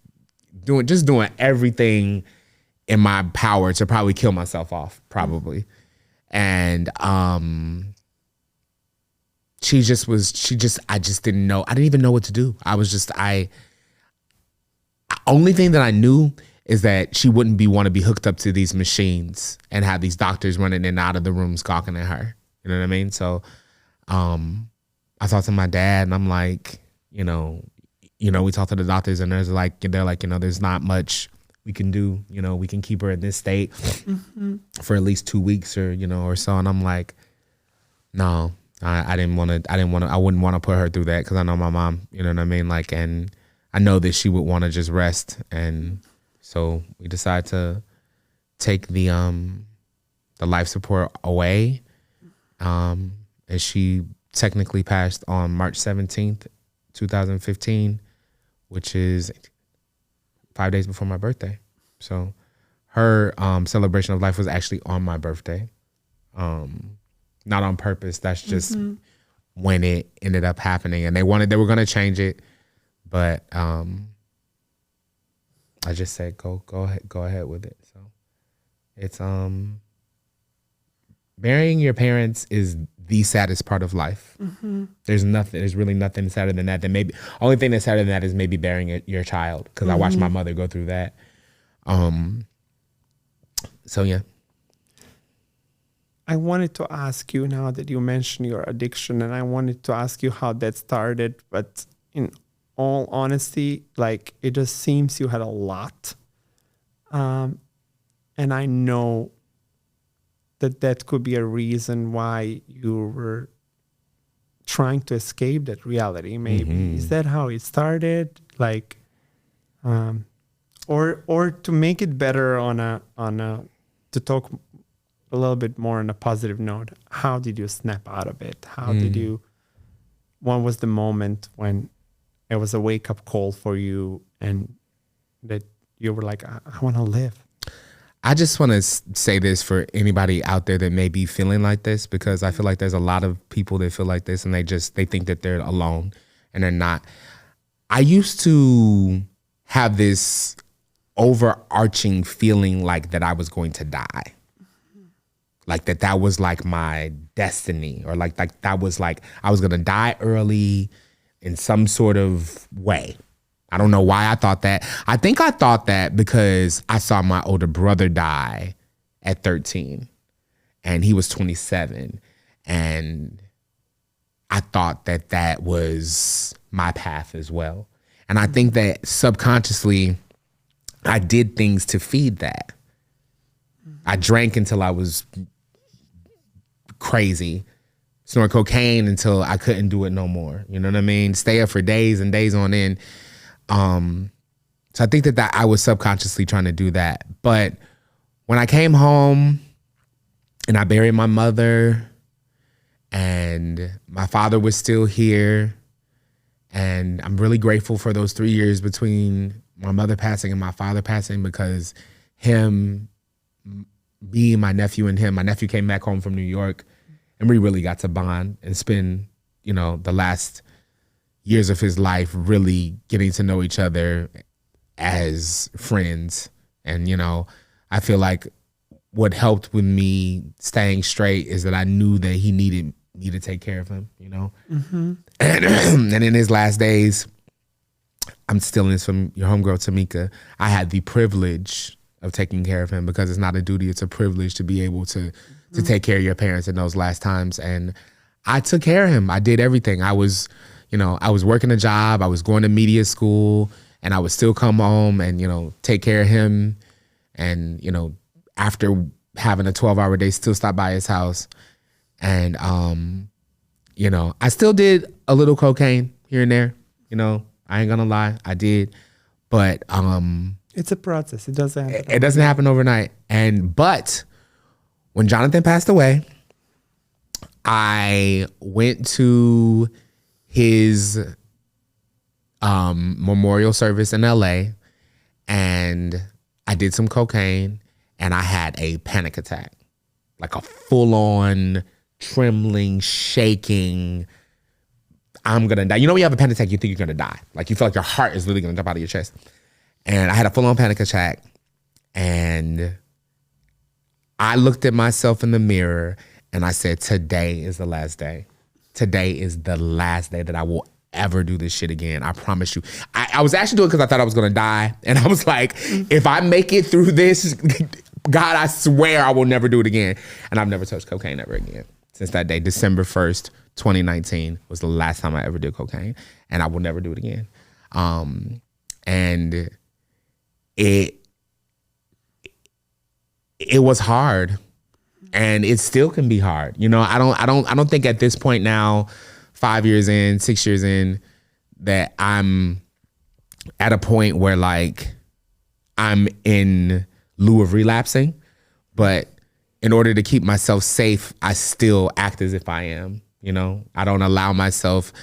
S2: doing everything in my power to probably kill myself off, probably. And I just didn't know. I didn't even know what to do. Only thing that I knew is that she wouldn't want to be hooked up to these machines and have these doctors running in and out of the rooms gawking at her. You know what I mean? So I talked to my dad, and I'm like, we talked to the doctors, and they're like, there's not much we can do. We can keep her in this state for at least 2 weeks or so. And I'm like, no, I wouldn't want to put her through that, because I know my mom, you know what I mean? Like, and I know that she would want to just rest. And so we decided to take the life support away. And she technically passed on March 17th, 2015, which is 5 days before my birthday. So her celebration of life was actually on my birthday. Not on purpose. That's just when it ended up happening. And they were going to change it. But I just said, go ahead with it. So it's burying your parents is the saddest part of life. There's really nothing sadder than that. Only thing that's sadder than that is maybe burying your child, because I watched my mother go through that. So yeah.
S1: I wanted to ask you, now that you mentioned your addiction, and I wanted to ask you how that started, but in all honesty, like, it just seems you had a lot. And I know that could be a reason why you were trying to escape that reality, maybe. Is that how it started? Like, or to make it better to talk a little bit more on a positive note, how did you snap out of it? What was the moment when it was a wake-up call for you and that you were like, I want to live?
S2: I just want to say this for anybody out there that may be feeling like this, because I feel like there's a lot of people that feel like this, and they think that they're alone, and they're not. I used to have this overarching feeling like that I was going to die. Like that was like my destiny, or like that was like I was going to die early in some sort of way. I don't know why I thought that. I think I thought that because I saw my older brother die at 13 and he was 27. And I thought that was my path as well. And I think that subconsciously I did things to feed that. I drank until I was crazy, snort cocaine until I couldn't do it no more. You know what I mean? Stay up for days and days on end. So I think that I was subconsciously trying to do that. But when I came home and I buried my mother and my father was still here, and I'm really grateful for those 3 years between my mother passing and my father passing, because me, my nephew, and him, my nephew came back home from New York, and we really got to bond and spend, the last years of his life really getting to know each other as friends. And, I feel like what helped with me staying straight is that I knew that he needed me to take care of him, you know? And in his last days, I'm stealing this from your homegirl, Tamika. I had the privilege of taking care of him because it's not a duty, it's a privilege to be able to take care of your parents in those last times. And I took care of him. I did everything. I was working a job, I was going to media school, and I would still come home and, take care of him. And, after having a 12-hour day, still stop by his house. And, I still did a little cocaine here and there. I ain't gonna lie, I did. But
S1: it's a process. It doesn't happen.
S2: It doesn't happen overnight. But when Jonathan passed away, I went to his memorial service in LA, and I did some cocaine, and I had a panic attack, like a full-on trembling, shaking, I'm gonna die. When you have a panic attack, you think you're gonna die. Like you feel like your heart is literally gonna jump out of your chest. And I had a full-on panic attack, and I looked at myself in the mirror and I said, today is the last day. Today is the last day that I will ever do this shit again. I promise you. I was actually doing it because I thought I was gonna die. And I was like, if I make it through this, God, I swear I will never do it again. And I've never touched cocaine ever again. Since that day, December 1st, 2019 was the last time I ever did cocaine. And I will never do it again. And it was hard. And it still can be hard. I don't think at this point now, 5 years in, 6 years in, that I'm at a point where like I'm in lieu of relapsing. But in order to keep myself safe, I still act as if I am. I don't allow myself,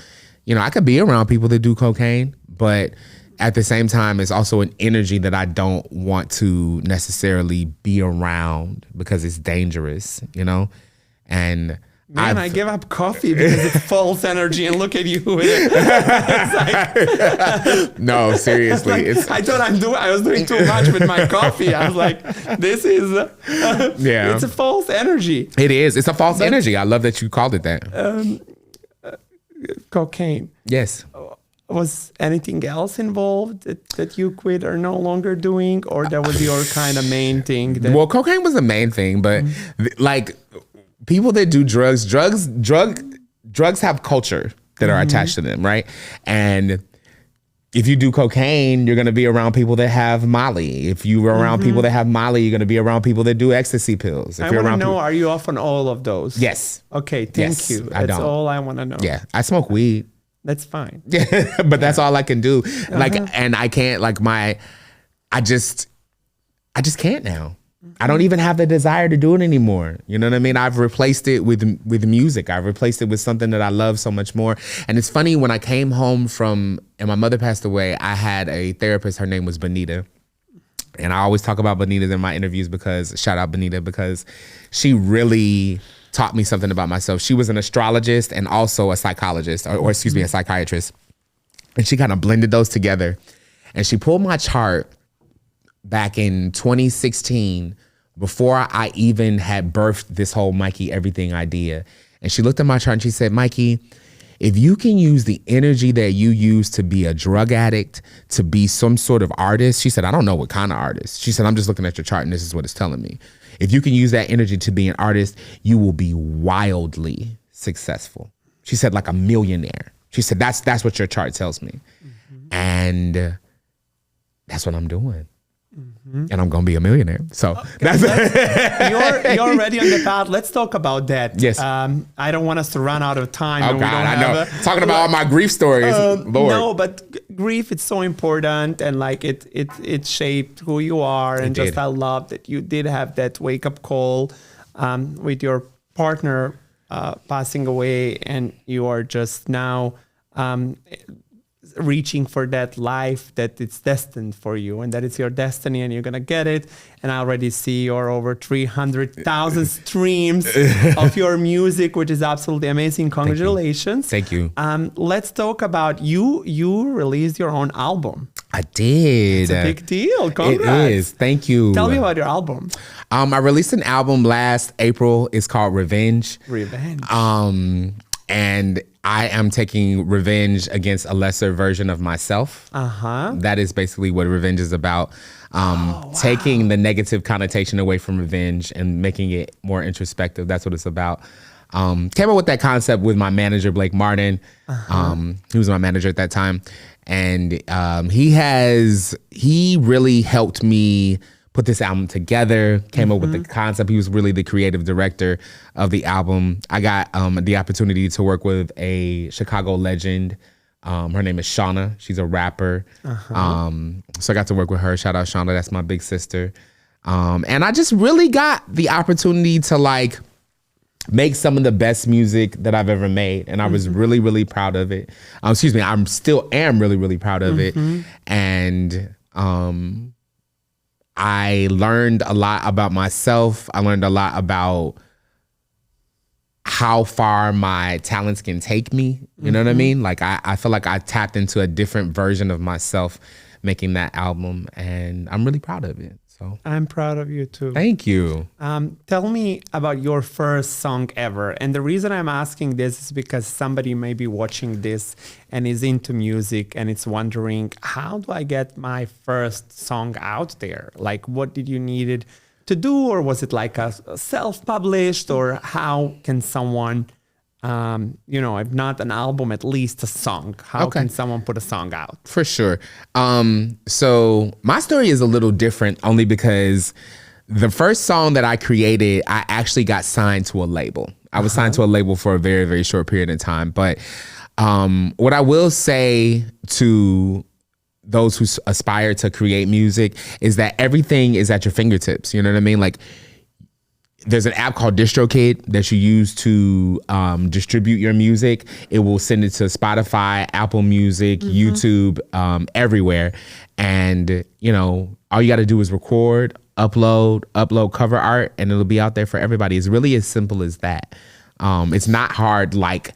S2: I could be around people that do cocaine, but at the same time, it's also an energy that I don't want to necessarily be around because it's dangerous, And
S1: Man, I give up coffee because it's false energy, and look at you.
S2: No, seriously.
S1: I thought I was doing too much with my coffee. I was like, this is, it's a false energy.
S2: It is. It's a false energy. I love that you called it that.
S1: Cocaine.
S2: Yes.
S1: Was anything else involved that you quit or no longer doing, or that was your kind of main thing?
S2: Well, cocaine was the main thing, but like people that do drugs have culture that are attached to them, right? And if you do cocaine, you're going to be around people that have Molly. If you're around people that have Molly, you're going to be around people that do ecstasy pills.
S1: I want to know, are you off on all of those?
S2: Yes.
S1: Okay, thank you. That's all I want to know.
S2: Yeah, I smoke weed.
S1: That's fine.
S2: Yeah, but that's all I can do. Like, and I can't, like I just can't now. I don't even have the desire to do it anymore. You know what I mean? I've replaced it with music. I've replaced it with something that I love so much more. And it's funny, when I came home and my mother passed away, I had a therapist. Her name was Benita. And I always talk about Benita in my interviews shout out Benita, because she really taught me something about myself. She was an astrologist and also a psychologist, or excuse me, a psychiatrist. And she kind of blended those together. And she pulled my chart back in 2016, before I even had birthed this whole Mikey Everything idea. And she looked at my chart and she said, Mikey, if you can use the energy that you use to be a drug addict, to be some sort of artist, she said, I don't know what kind of artist. She said, I'm just looking at your chart and this is what it's telling me. If you can use that energy to be an artist, you will be wildly successful. She said, like a millionaire. She said, that's what your chart tells me. And that's what I'm doing. And I'm going to be a millionaire. So that's
S1: you're already on the path. Let's talk about that.
S2: Yes.
S1: I don't want us to run out of time.
S2: Oh, God, I know. Talking about all my grief stories. Lord.
S1: No, but grief, it's so important. And like it shaped who you are. And just I love that you did have that wake up call with your partner passing away. And you are just now reaching for that life that it's destined for you, and that it's your destiny, and you're gonna get it. And I already see your over 300,000 streams of your music, which is absolutely amazing. Congratulations.
S2: Thank you.
S1: Let's talk about you released your own album.
S2: I did.
S1: It's a big deal. Congrats.
S2: It is. Thank you.
S1: Tell me about your album.
S2: I released an album last April. It's called Revenge. And I am taking revenge against a lesser version of myself. That is basically what revenge is about. Taking the negative connotation away from revenge and making it more introspective. That's what it's about. Came up with that concept with my manager, Blake Martin. He was my manager at that time. And he really helped me put this album together, came up with the concept. He was really the creative director of the album. I got the opportunity to work with a Chicago legend. Her name is Shauna. She's a rapper. So I got to work with her. Shout out Shauna. That's my big sister. And I just really got the opportunity to like make some of the best music that I've ever made. And I was really, really proud of it. I still am really, really proud of it. And I learned a lot about myself. I learned a lot about how far my talents can take me. You know what I mean? Like I feel like I tapped into a different version of myself making that album, and I'm really proud of it. So
S1: I'm proud of you too.
S2: Thank you.
S1: Tell me about your first song ever. And the reason I'm asking this is because somebody may be watching this and is into music and it's wondering, how do I get my first song out there? Like, what did you needed to do? Or was it like a self-published? Or how can someone, if not an album, at least a song, how can someone put a song out?
S2: For sure. So my story is a little different only because the first song that I created, I actually got signed to a label. I was signed to a label for a very, very short period of time. But what I will say to those who aspire to create music is that everything is at your fingertips. You know what I mean? Like, there's an app called DistroKid that you use to distribute your music. It will send it to Spotify, Apple Music, YouTube, everywhere. And, all you got to do is record, upload cover art, and it'll be out there for everybody. It's really as simple as that. It's not hard like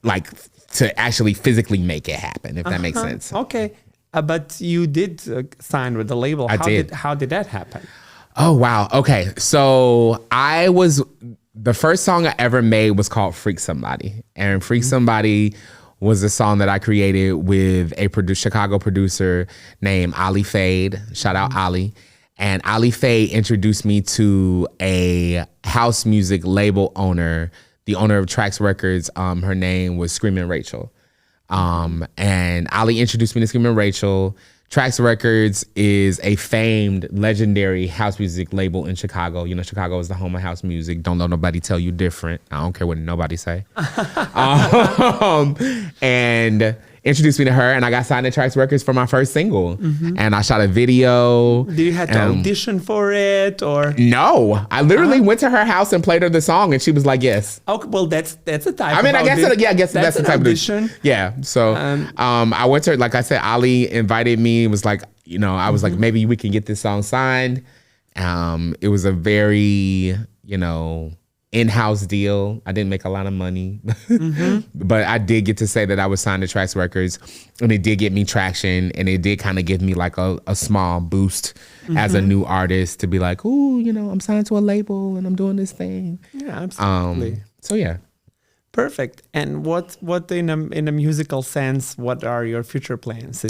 S2: to actually physically make it happen, if that makes sense.
S1: Okay. But you did sign with the label. How did that happen?
S2: Oh, wow. Okay. So the first song I ever made was called Freak Somebody. And Freak Somebody was a song that I created with a Chicago producer named Ali Fade. Shout out Ali. And Ali Fade introduced me to a house music label owner, the owner of Trax Records. Her name was Screamin' Rachel. And Ali introduced me to Screamin' Rachel. Trax Records is a famed, legendary house music label in Chicago. Chicago is the home of house music. Don't let nobody tell you different. I don't care what nobody say. And introduced me to her, and I got signed to Trax Records for my first single. And I shot a video.
S1: Did you have to audition for it, or?
S2: No, I literally went to her house and played her the song, and she was like, "Yes."
S1: Okay, well, that's a type.
S2: I mean, I guess that's the type
S1: audition.
S2: Yeah. So, I went to her. Like I said, Ali invited me. Was like, I was like, maybe we can get this song signed. It was a very, in-house deal. I didn't make a lot of money, but I did get to say that I was signed to Trax Records, and it did get me traction, and it did kind of give me like a small boost as a new artist to be like, ooh, I'm signed to a label and I'm doing this thing.
S1: Yeah, absolutely.
S2: So yeah.
S1: Perfect. And what in a musical sense, what are your future plans?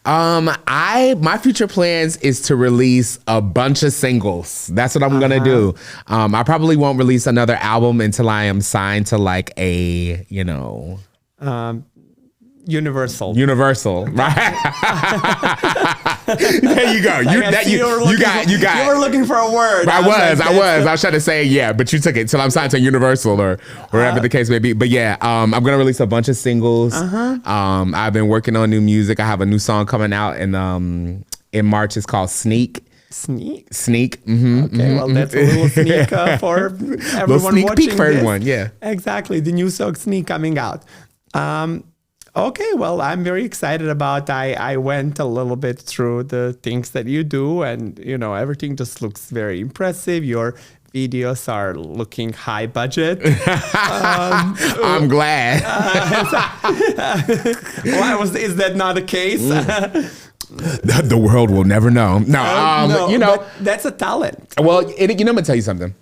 S2: My future plans is to release a bunch of singles. That's what I'm gonna do. I probably won't release another album until I am signed to like a,
S1: Universal,
S2: right? There you go. You
S1: were looking for a word.
S2: I was trying to say yeah, but you took it. Till I'm signed to Universal or wherever the case may be. But yeah, I'm gonna release a bunch of singles. I've been working on new music. I have a new song coming out in March. It's called Sneak.
S1: Sneak.
S2: Okay,
S1: well, that's a little sneak for everyone
S2: little sneak
S1: watching
S2: peek for everyone. Yeah,
S1: exactly. The new song Sneak coming out. Okay, well, I'm very excited about. I went a little bit through the things that you do, and everything just looks very impressive. You're videos are looking high budget.
S2: I'm glad.
S1: Is that not the case?
S2: The world will never know. No,
S1: but that's a talent.
S2: Well, I'm gonna tell you something.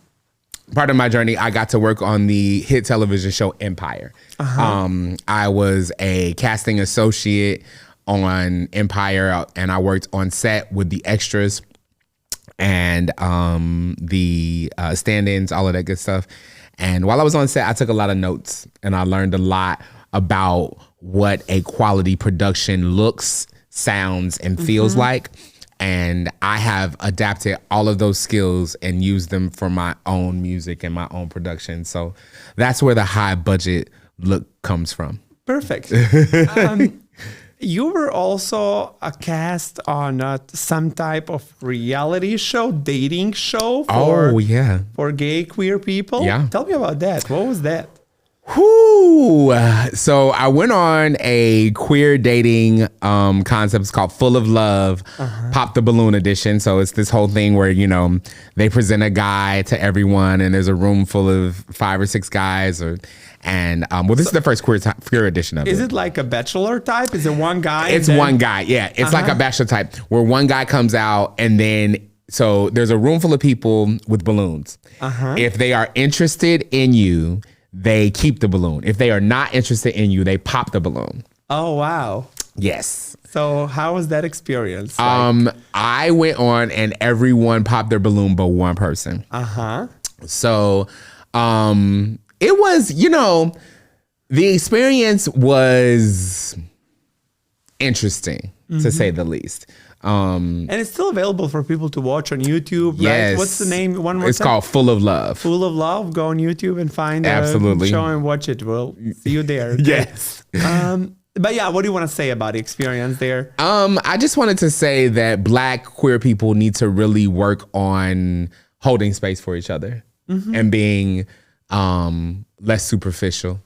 S2: Part of my journey, I got to work on the hit television show Empire. I was a casting associate on Empire, and I worked on set with the extras and the stand-ins, all of that good stuff. And while I was on set, I took a lot of notes, and I learned a lot about what a quality production looks, sounds, and feels like. And I have adapted all of those skills and used them for my own music and my own production. So that's where the high budget look comes from.
S1: Perfect. You were also a cast on some type of reality show, dating show for gay queer people.
S2: Yeah.
S1: Tell me about that. What was that?
S2: Whoo! So I went on a queer dating concept. It's called Full of Love, Pop the Balloon edition. So it's this whole thing where, they present a guy to everyone, and there's a room full of 5 or 6 guys. This is the first queer edition of it.
S1: Is it like a bachelor type? Is it one guy?
S2: It's one guy. Yeah, it's like a bachelor type where one guy comes out, and then so there's a room full of people with balloons. If they are interested in you, they keep the balloon. If they are not interested in you, they pop the balloon.
S1: Oh, wow.
S2: Yes.
S1: So how was that experience?
S2: I went on and everyone popped their balloon but one person. So it was, the experience was interesting, to say the least.
S1: And it's still available for people to watch on YouTube,
S2: yes.
S1: right? What's the name? One more time.
S2: It's called Full of Love.
S1: Full of Love. Go on YouTube and find the show and watch it. We'll see you there.
S2: Yes.
S1: But yeah, what do you want to say about the experience there?
S2: I just wanted to say that Black queer people need to really work on holding space for each other and being less superficial.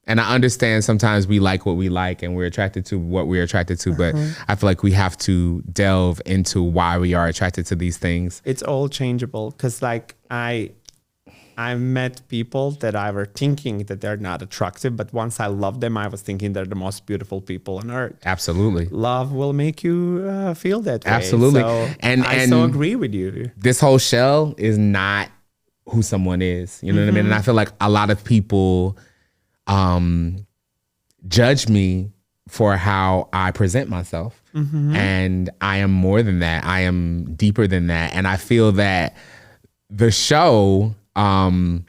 S2: And I understand sometimes we like what we like and we're attracted to what we're attracted to, but I feel like we have to delve into why we are attracted to these things.
S1: It's all changeable because I met people that I were thinking that they're not attractive, but once I loved them, I was thinking they're the most beautiful people on earth.
S2: Absolutely.
S1: Love will make you feel that way.
S2: Absolutely.
S1: So I so agree with you.
S2: This whole shell is not who someone is. You know what I mean? And I feel like a lot of people judge me for how I present myself. And I am more than that. I am deeper than that. And I feel that the show I'm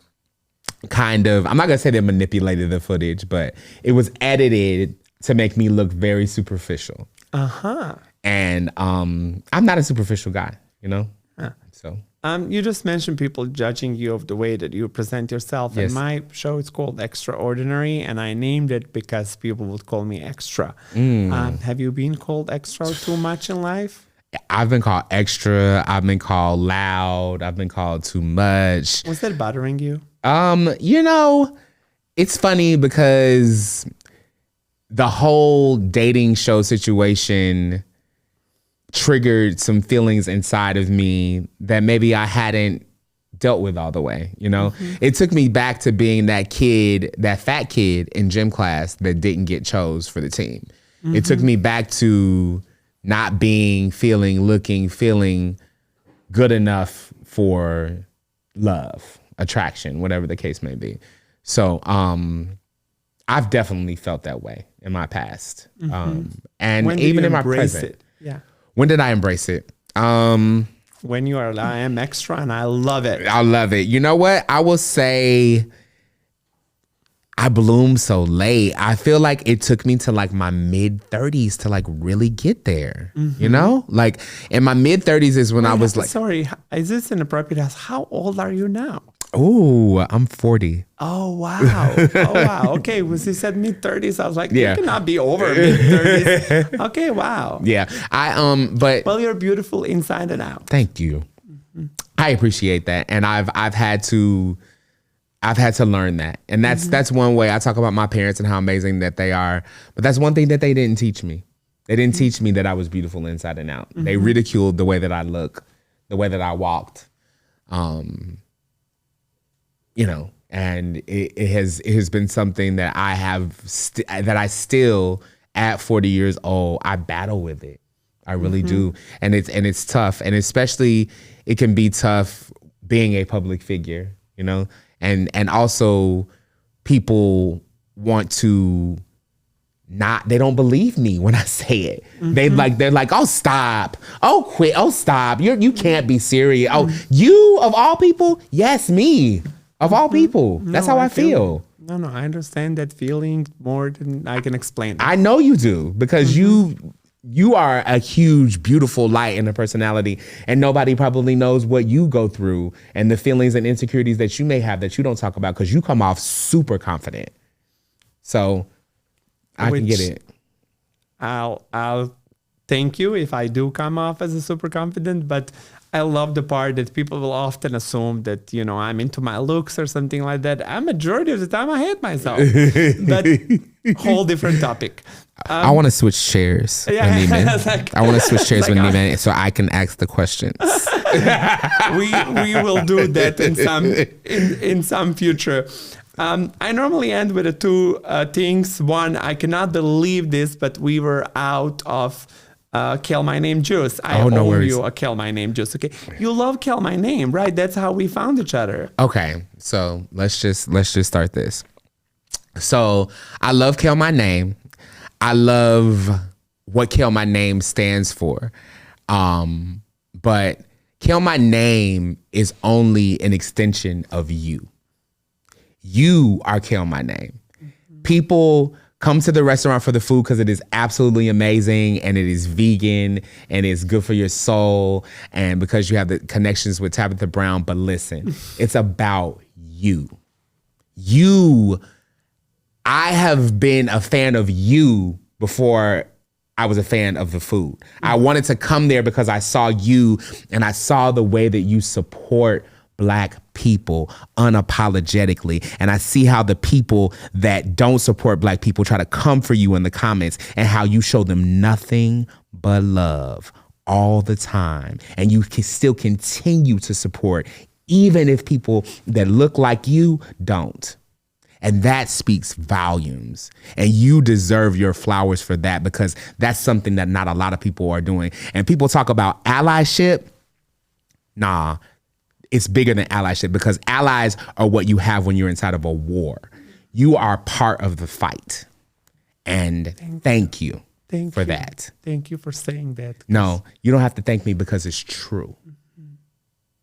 S2: not gonna say they manipulated the footage, but it was edited to make me look very superficial. And I'm not a superficial guy, So
S1: you just mentioned people judging you of the way that you present yourself.
S2: Yes.
S1: And my show is called Extraordinary, and I named it because people would call me extra. Have you been called extra too much in life?
S2: I've been called extra. I've been called loud. I've been called too much.
S1: Was that bothering you?
S2: It's funny because the whole dating show situation triggered some feelings inside of me that maybe I hadn't dealt with all the way. It took me back to being that fat kid in gym class that didn't get chose for the team. It took me back to not feeling good enough for love, attraction, whatever the case may be. So I've definitely felt that way in my past. And even in my present.
S1: Yeah.
S2: When did I embrace it?
S1: When you are, I am extra and I love it.
S2: I love it. You know what? I will say I bloomed so late. I feel like it took me to my mid 30s to really get there. In my mid 30s is when I was
S1: sorry, is this inappropriate? How old are you now?
S2: Oh, I'm 40.
S1: Oh, wow. Okay. When you said mid 30s, I was like, you cannot be over mid 30s. Okay. Wow.
S2: Yeah.
S1: Well, you're beautiful inside and out.
S2: Thank you. I appreciate that. And I've had to learn that. And that's one way I talk about my parents and how amazing that they are. But that's one thing that they didn't teach me. They didn't teach me that I was beautiful inside and out. They ridiculed the way that I look, the way that I walked. You know, and it has been something that I have that I still at 40 years old, I battle with it. I really do. And it's tough. And especially it can be tough being a public figure, you know, and also people want to they don't believe me when I say it. They're like, oh, stop. Oh, quit. Oh, stop. You can't be serious. Oh, you of all people? Yes, me of all people. That's how I feel.
S1: No, I understand that feeling more than I can explain.
S2: I know you do, because you are a huge, beautiful light and a personality, and nobody probably knows what you go through and the feelings and insecurities that you may have that you don't talk about, because you come off super confident. So I can get it.
S1: I'll thank you if I do come off as a super confident, but I love the part that people will often assume that, you know, I'm into my looks or something like that. A majority of the time I hate myself. But whole different topic.
S2: I want to switch chairs with Neman. I want to switch chairs with Neman so I can ask the questions.
S1: we will do that in some future. I normally end with two things. One, I cannot believe this, but we were out of Kill My Name juice. I owe you a Kill My Name juice. Okay, you love Kill My Name, right? That's how we found each other.
S2: Okay, so let's just start this. So I love Kill My Name. I love what Kill My Name stands for, but Kill My Name is only an extension of you. You are Kill My Name. People come to the restaurant for the food because it is absolutely amazing and it is vegan and it's good for your soul and because you have the connections with Tabitha Brown. But listen, it's about you. I have been a fan of you before I was a fan of the food. I wanted to come there because I saw you and I saw the way that you support Black people unapologetically. And I see how the people that don't support Black people try to come for you in the comments and how you show them nothing but love all the time. And you can still continue to support even if people that look like you don't. And that speaks volumes. And you deserve your flowers for that, because that's something that not a lot of people are doing. And people talk about allyship. Nah, it's bigger than allyship, because allies are what you have when you're inside of a war. You are part of the fight. And thank you for that.
S1: Thank you for saying that.
S2: No, you don't have to thank me, because it's true.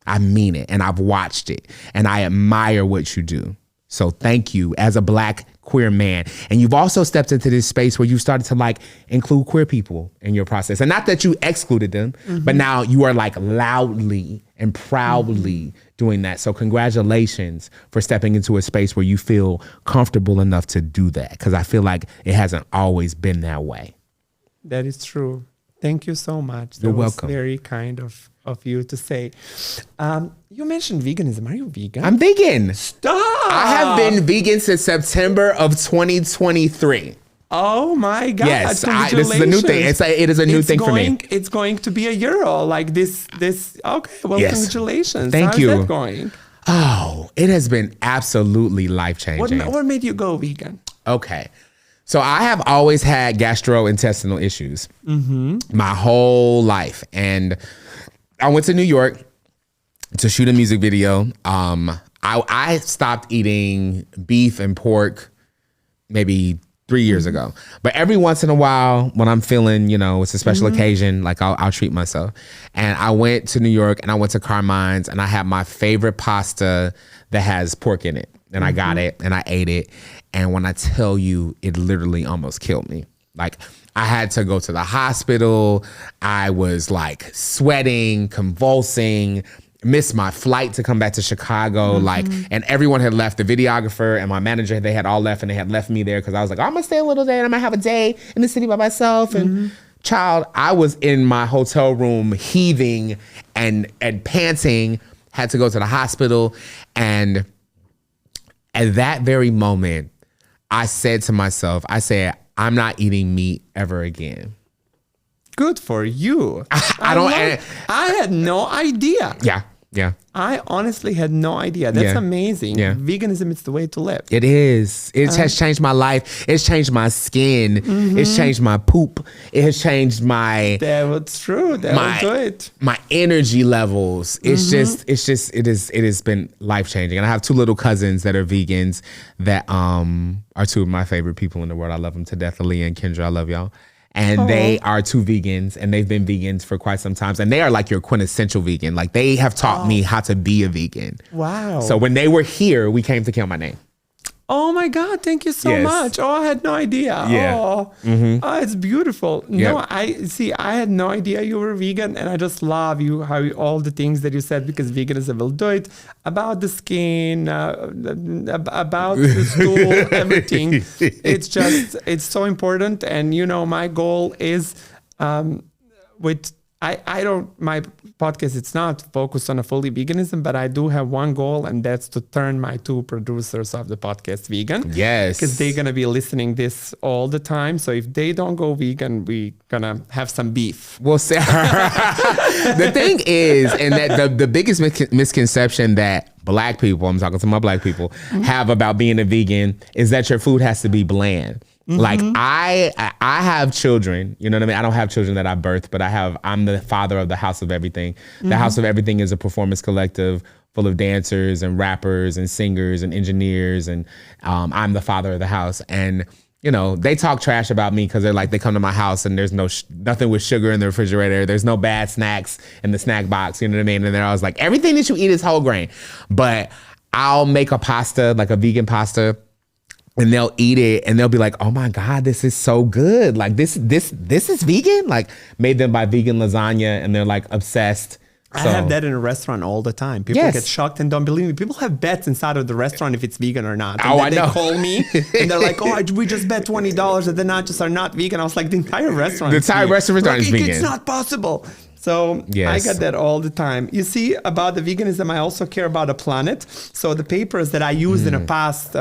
S2: I mean it, and I've watched it, and I admire what you do. So thank you as a Black queer man. And you've also stepped into this space where you started to like include queer people in your process. And not that you excluded them, but now you are like loudly and proudly doing that. So congratulations for stepping into a space where you feel comfortable enough to do that. Because I feel like it hasn't always been that way.
S1: That is true. Thank you so much.
S2: You're welcome.
S1: Very kind of you to say. You mentioned veganism. Are you vegan?
S2: I'm vegan.
S1: Stop!
S2: I have been vegan since September of 2023.
S1: Oh my God!
S2: Yes, this is a new thing. It is a new thing for me.
S1: It's going to be a Euro like this. Okay, well,
S2: yes.
S1: Congratulations.
S2: Thank you.
S1: How's that going?
S2: Oh, it has been absolutely life-changing.
S1: What made you go vegan?
S2: Okay. So I have always had gastrointestinal issues my whole life. And I went to New York to shoot a music video. I stopped eating beef and pork maybe 3 years ago. But every once in a while, when I'm feeling, it's a special occasion, like I'll treat myself. And I went to New York and I went to Carmine's and I had my favorite pasta that has pork in it. And I got it and I ate it. And when I tell you, it literally almost killed me. Like, I had to go to the hospital. I was like sweating, convulsing, missed my flight to come back to Chicago. And everyone had left. The videographer and my manager, they had all left, and they had left me there because I was like, I'm gonna stay a little day and I'm gonna have a day in the city by myself. And child, I was in my hotel room heaving and panting, had to go to the hospital. And at that very moment, I said to myself, I'm not eating meat ever again.
S1: Good for you. I had no idea.
S2: Yeah. Yeah.
S1: I honestly had no idea. That's amazing.
S2: Yeah.
S1: Veganism is the way to live.
S2: It is. It has changed my life. It's changed my skin. It's changed my poop. It has changed my...
S1: That's true. That will do it.
S2: My energy levels. It has been life changing. And I have two little cousins that are vegans that are two of my favorite people in the world. I love them to death. Aaliyah and Kendra, I love y'all. And they are two vegans, and they've been vegans for quite some time. And they are like your quintessential vegan. Like, they have taught me how to be a vegan.
S1: Wow.
S2: So when they were here, we came to Kill My Name.
S1: Oh my God, thank you so much. Oh, I had no idea.
S2: Yeah.
S1: Oh, it's beautiful.
S2: Yep.
S1: No, I had no idea you were vegan, and I just love all the things that you said, because veganism will do it. About the skin, about the stool, everything. It's so important. And my goal is my podcast, it's not focused on a fully veganism, but I do have one goal, and that's to turn my two producers of the podcast vegan.
S2: Yes.
S1: Because they're going to be listening this all the time. So if they don't go vegan, we're going to have some beef.
S2: Well, the thing is, and that the biggest misconception that Black people, I'm talking to my Black people, have about being a vegan is that your food has to be bland. Like, I have children, you know what I mean? I don't have children that I birthed, but I'm the father of the House of Everything. The House of Everything is a performance collective full of dancers and rappers and singers and engineers. And I'm the father of the house. And, they talk trash about me because they come to my house and there's nothing with sugar in the refrigerator. There's no bad snacks in the snack box, you know what I mean? And they're always like, everything that you eat is whole grain. But I'll make a pasta, like a vegan pasta, and they'll eat it and they'll be like, oh my God, this is so good. Like, this is vegan? Like, made them buy vegan lasagna and they're like obsessed.
S1: I have that in a restaurant all the time. People
S2: Yes.
S1: get shocked and don't believe me. People have bets inside of the restaurant if it's vegan or not. And
S2: Oh,
S1: then
S2: I
S1: they
S2: know.
S1: call me and they're like, we just bet $20 that the nachos are not vegan. I was like, the entire restaurant
S2: The
S1: is
S2: entire
S1: vegan.
S2: restaurant
S1: Like,
S2: is vegan.
S1: It's not possible. So
S2: Yes.
S1: I get that all the time. You see, about the veganism, I also care about the planet. So the papers that I used in a past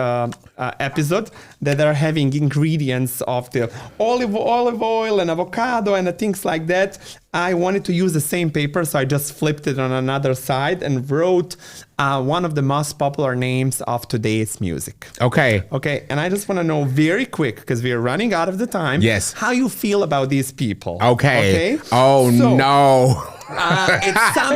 S1: episode that are having ingredients of the olive oil and avocado and things like that, I wanted to use the same paper, so I just flipped it on another side and wrote one of the most popular names of today's music.
S2: Okay.
S1: Okay, and I just want to know very quick, because we are running out of the time.
S2: Yes.
S1: How you feel about these people?
S2: Okay.
S1: Okay.
S2: Oh,
S1: So,
S2: no.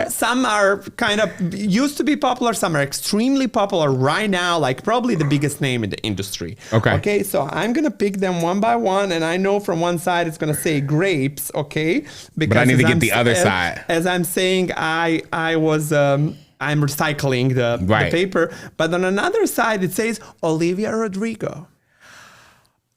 S1: some are kind of used to be popular, some are extremely popular right now, like probably the biggest name in the industry. Okay, so I'm gonna pick them one by one, and I know from one side it's gonna say grapes, okay? Because
S2: But I need to
S1: as
S2: get the other side.
S1: As I'm saying, I'm recycling the paper, but on another side it says Olivia Rodrigo.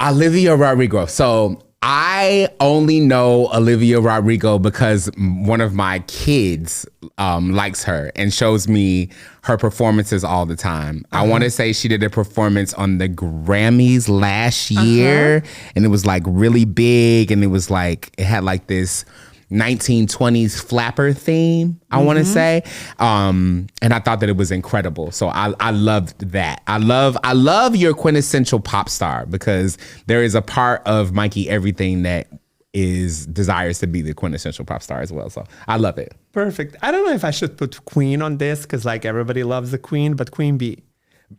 S2: Olivia Rodrigo. So I only know Olivia Rodrigo because one of my kids likes her and shows me her performances all the time. I want to say she did a performance on the Grammys last year, and it was like really big, and it had like this 1920s flapper theme, I want to say. And I thought that it was incredible. So I loved that. I love your quintessential pop star, because there is a part of Mikey Everything that desires to be the quintessential pop star as well. So I love it.
S1: Perfect. I don't know if I should put Queen on this, because like everybody loves the Queen, but Queen Bee.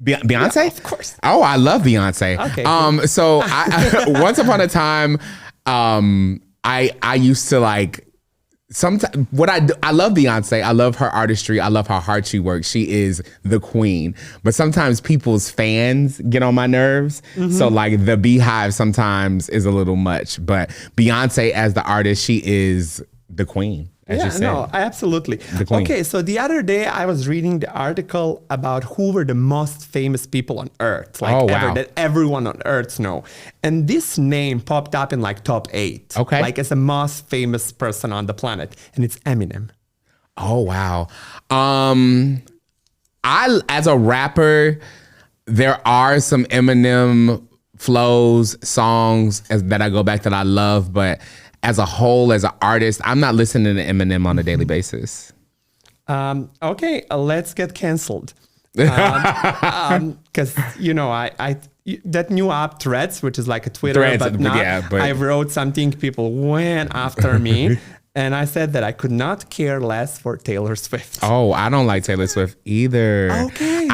S2: Beyonce?
S1: Yeah, of course.
S2: Oh, I love Beyonce.
S1: Okay.
S2: So I once upon a time, I used to like, sometimes what I do, I love Beyonce. I love her artistry. I love how hard she works. She is the queen. But sometimes people's fans get on my nerves. So like the Beehive sometimes is a little much. But Beyonce as the artist, she is the queen. As you said.
S1: No, absolutely.
S2: The queen.
S1: Okay, so the other day I was reading the article about who were the most famous people on Earth, like ever, that everyone on Earth know. And this name popped up in like top 8.
S2: Okay.
S1: Like as the most famous person on the planet, and it's Eminem.
S2: Oh wow. I as a rapper, there are some Eminem flows, songs that I go back that I love, but as a whole, as an artist, I'm not listening to Eminem on a daily basis.
S1: Okay, let's get canceled. Because, that new app Threads, which is like a Twitter,
S2: Threads,
S1: but not,
S2: yeah, but
S1: I wrote something, people went after me. And I said that I could not care less for Taylor Swift.
S2: Oh, I don't like Taylor Swift either.
S1: Okay.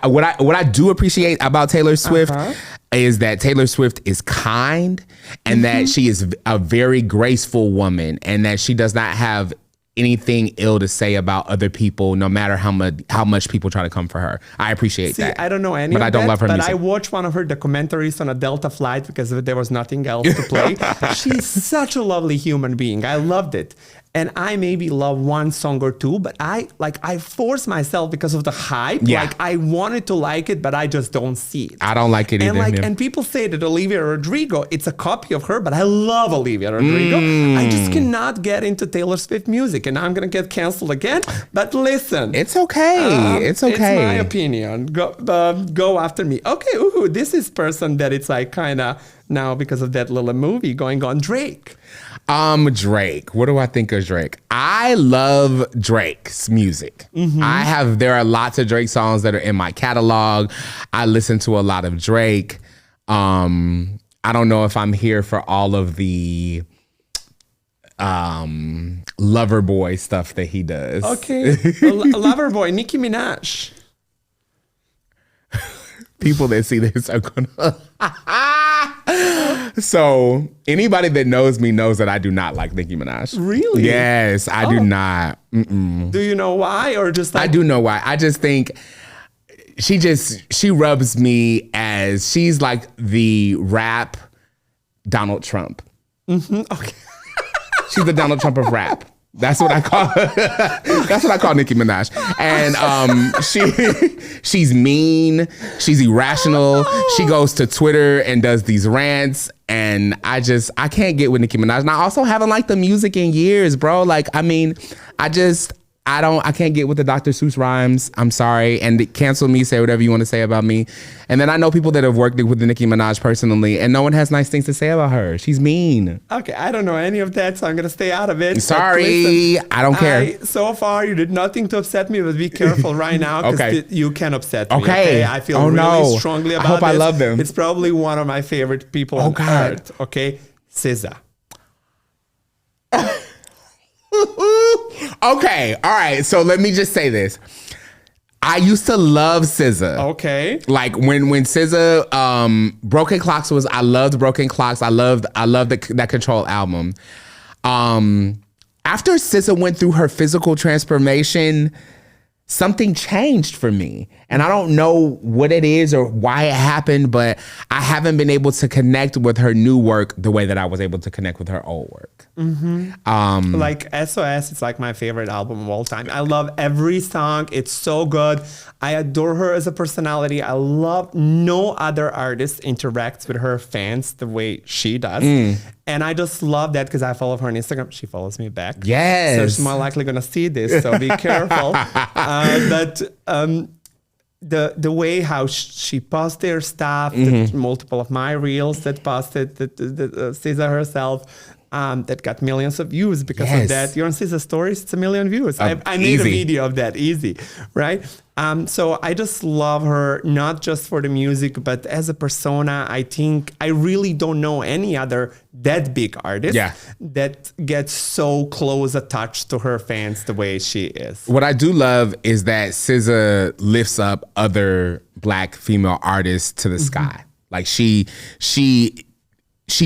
S2: What I do appreciate about Taylor Swift is that Taylor Swift is kind and that she is a very graceful woman and that she does not have anything ill to say about other people, no matter how much people try to come for her. I appreciate that.
S1: I don't know any
S2: but
S1: of
S2: I don't
S1: that,
S2: love her
S1: but
S2: music.
S1: I watched one of her documentaries on a Delta flight because there was nothing else to play. She's such a lovely human being. I loved it. And I maybe love one song or two, but I force myself because of the hype.
S2: Yeah.
S1: Like I wanted to like it, but I just don't see it.
S2: I don't like it either.
S1: And people say that Olivia Rodrigo, it's a copy of her, but I love Olivia Rodrigo. I just cannot get into Taylor Swift music, and I'm gonna get canceled again. But listen,
S2: It's okay. It's okay.
S1: It's my opinion. Go after me. Okay, this is person that it's like kind of now because of that little movie going on. Drake.
S2: Drake. What do I think of Drake? I love Drake's music. There are lots of Drake songs that are in my catalog. I listen to a lot of Drake. I don't know if I'm here for all of the lover boy stuff that he does.
S1: Okay. Lover boy, Nicki Minaj.
S2: People that see this are gonna. So anybody that knows me knows that I do not like Nicki Minaj.
S1: Really?
S2: Yes, I do not.
S1: Do you know why, or just like
S2: I do know why. I just think she rubs me as she's like the rap Donald Trump.
S1: Okay.
S2: She's the Donald Trump of rap. That's what I call that's what I call Nicki Minaj. And she's mean, she's irrational. She goes to Twitter and does these rants, and I can't get with Nicki Minaj. And I also haven't liked the music in years, bro. Like, I mean, I can't get with the Dr. Seuss rhymes. I'm sorry. And cancel me, say whatever you want to say about me. And then I know people that have worked with Nicki Minaj personally, and no one has nice things to say about her. She's mean.
S1: Okay, I don't know any of that, so I'm going to stay out of it.
S2: Sorry, listen, I don't care.
S1: So far, you did nothing to upset me, but be careful right now because you can upset me.
S2: Okay.
S1: I feel really strongly about
S2: I hope
S1: this.
S2: I love them.
S1: It's probably one of my favorite people on earth. Okay, SZA.
S2: Okay, all right. So let me just say this. I used to love SZA.
S1: Okay.
S2: Like when SZA, Broken Clocks I loved Broken Clocks. I loved that Control album. After SZA went through her physical transformation, something changed for me. And I don't know what it is or why it happened, but I haven't been able to connect with her new work the way that I was able to connect with her old work.
S1: Like SOS, it's like my favorite album of all time. I love every song. It's so good. I adore her as a personality. I love no other artist interacts with her fans the way she does. And I just love that because I follow her on Instagram. She follows me back.
S2: Yes.
S1: So she's more likely going to see this. So be careful. But the way how she posts their stuff, multiple of my reels that posted, SZA herself, that got millions of views because of that. You're on SZA stories, it's 1 million views. I made a video of that, easy, right? So I just love her, not just for the music, but as a persona. I think I really don't know any other that big artist that gets so close attached to her fans the way she is.
S2: What I do love is that SZA lifts up other Black female artists to the sky. Like she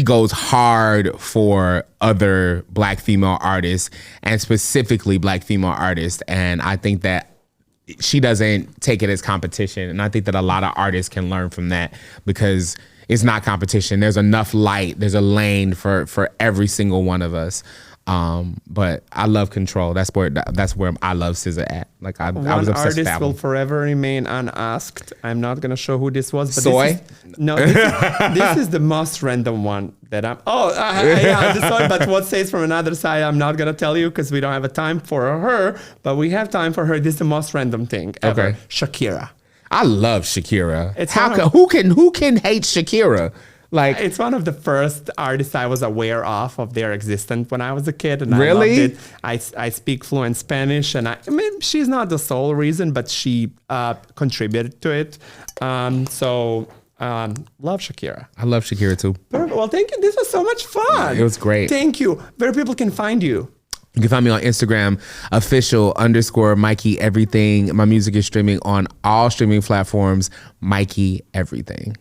S2: goes hard for other Black female artists and specifically Black female artists. And I think that she doesn't take it as competition. And I think that a lot of artists can learn from that because it's not competition. There's enough light. There's a lane for every single one of us. But I love Control. That's where I love SZA at. Like I was obsessed with
S1: artist
S2: that
S1: will
S2: one.
S1: forever remain unasked. I'm not gonna show who this was, but
S2: Soy?
S1: This is the most random one that I'm. The Soy. But what says from another side, I'm not gonna tell you because we don't have a time for her. But we have time for her. This is the most random thing ever.
S2: Okay.
S1: Shakira.
S2: I love Shakira.
S1: It's
S2: who can hate Shakira? Like,
S1: it's one of the first artists I was aware of their existence when I was a kid, and
S2: really?
S1: I loved it. I speak fluent Spanish, and I mean she's not the sole reason, but she contributed to it. So Love Shakira.
S2: I love Shakira too.
S1: Perfect. Well, thank you. This was so much fun.
S2: It was great.
S1: Thank you. Where people can find you?
S2: You can find me on Instagram, official_Mikey Everything. My music is streaming on all streaming platforms, Mikey Everything.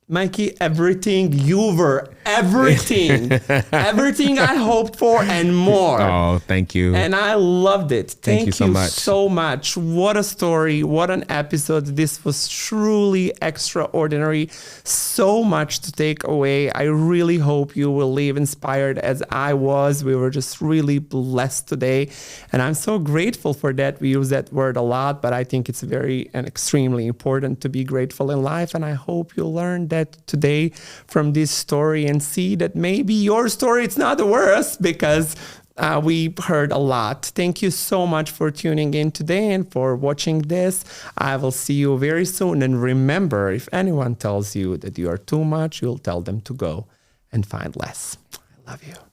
S1: Mikey Everything, you were everything. Everything I hoped for and more.
S2: Oh, thank you.
S1: And I loved it. Thank you
S2: so much.
S1: so much. What a story. What an episode. This was truly extraordinary. So much to take away. I really hope you will leave inspired as I was. We were just really blessed today. And I'm so grateful for that. We use that word a lot, but I think it's very and extremely important to be grateful in life. And I hope you learned that today from this story and see that maybe your story it's not the worst, because we heard a lot. Thank you so much for tuning in today and for watching this. I will see you very soon. And remember, if anyone tells you that you are too much, you'll tell them to go and find less. I love you.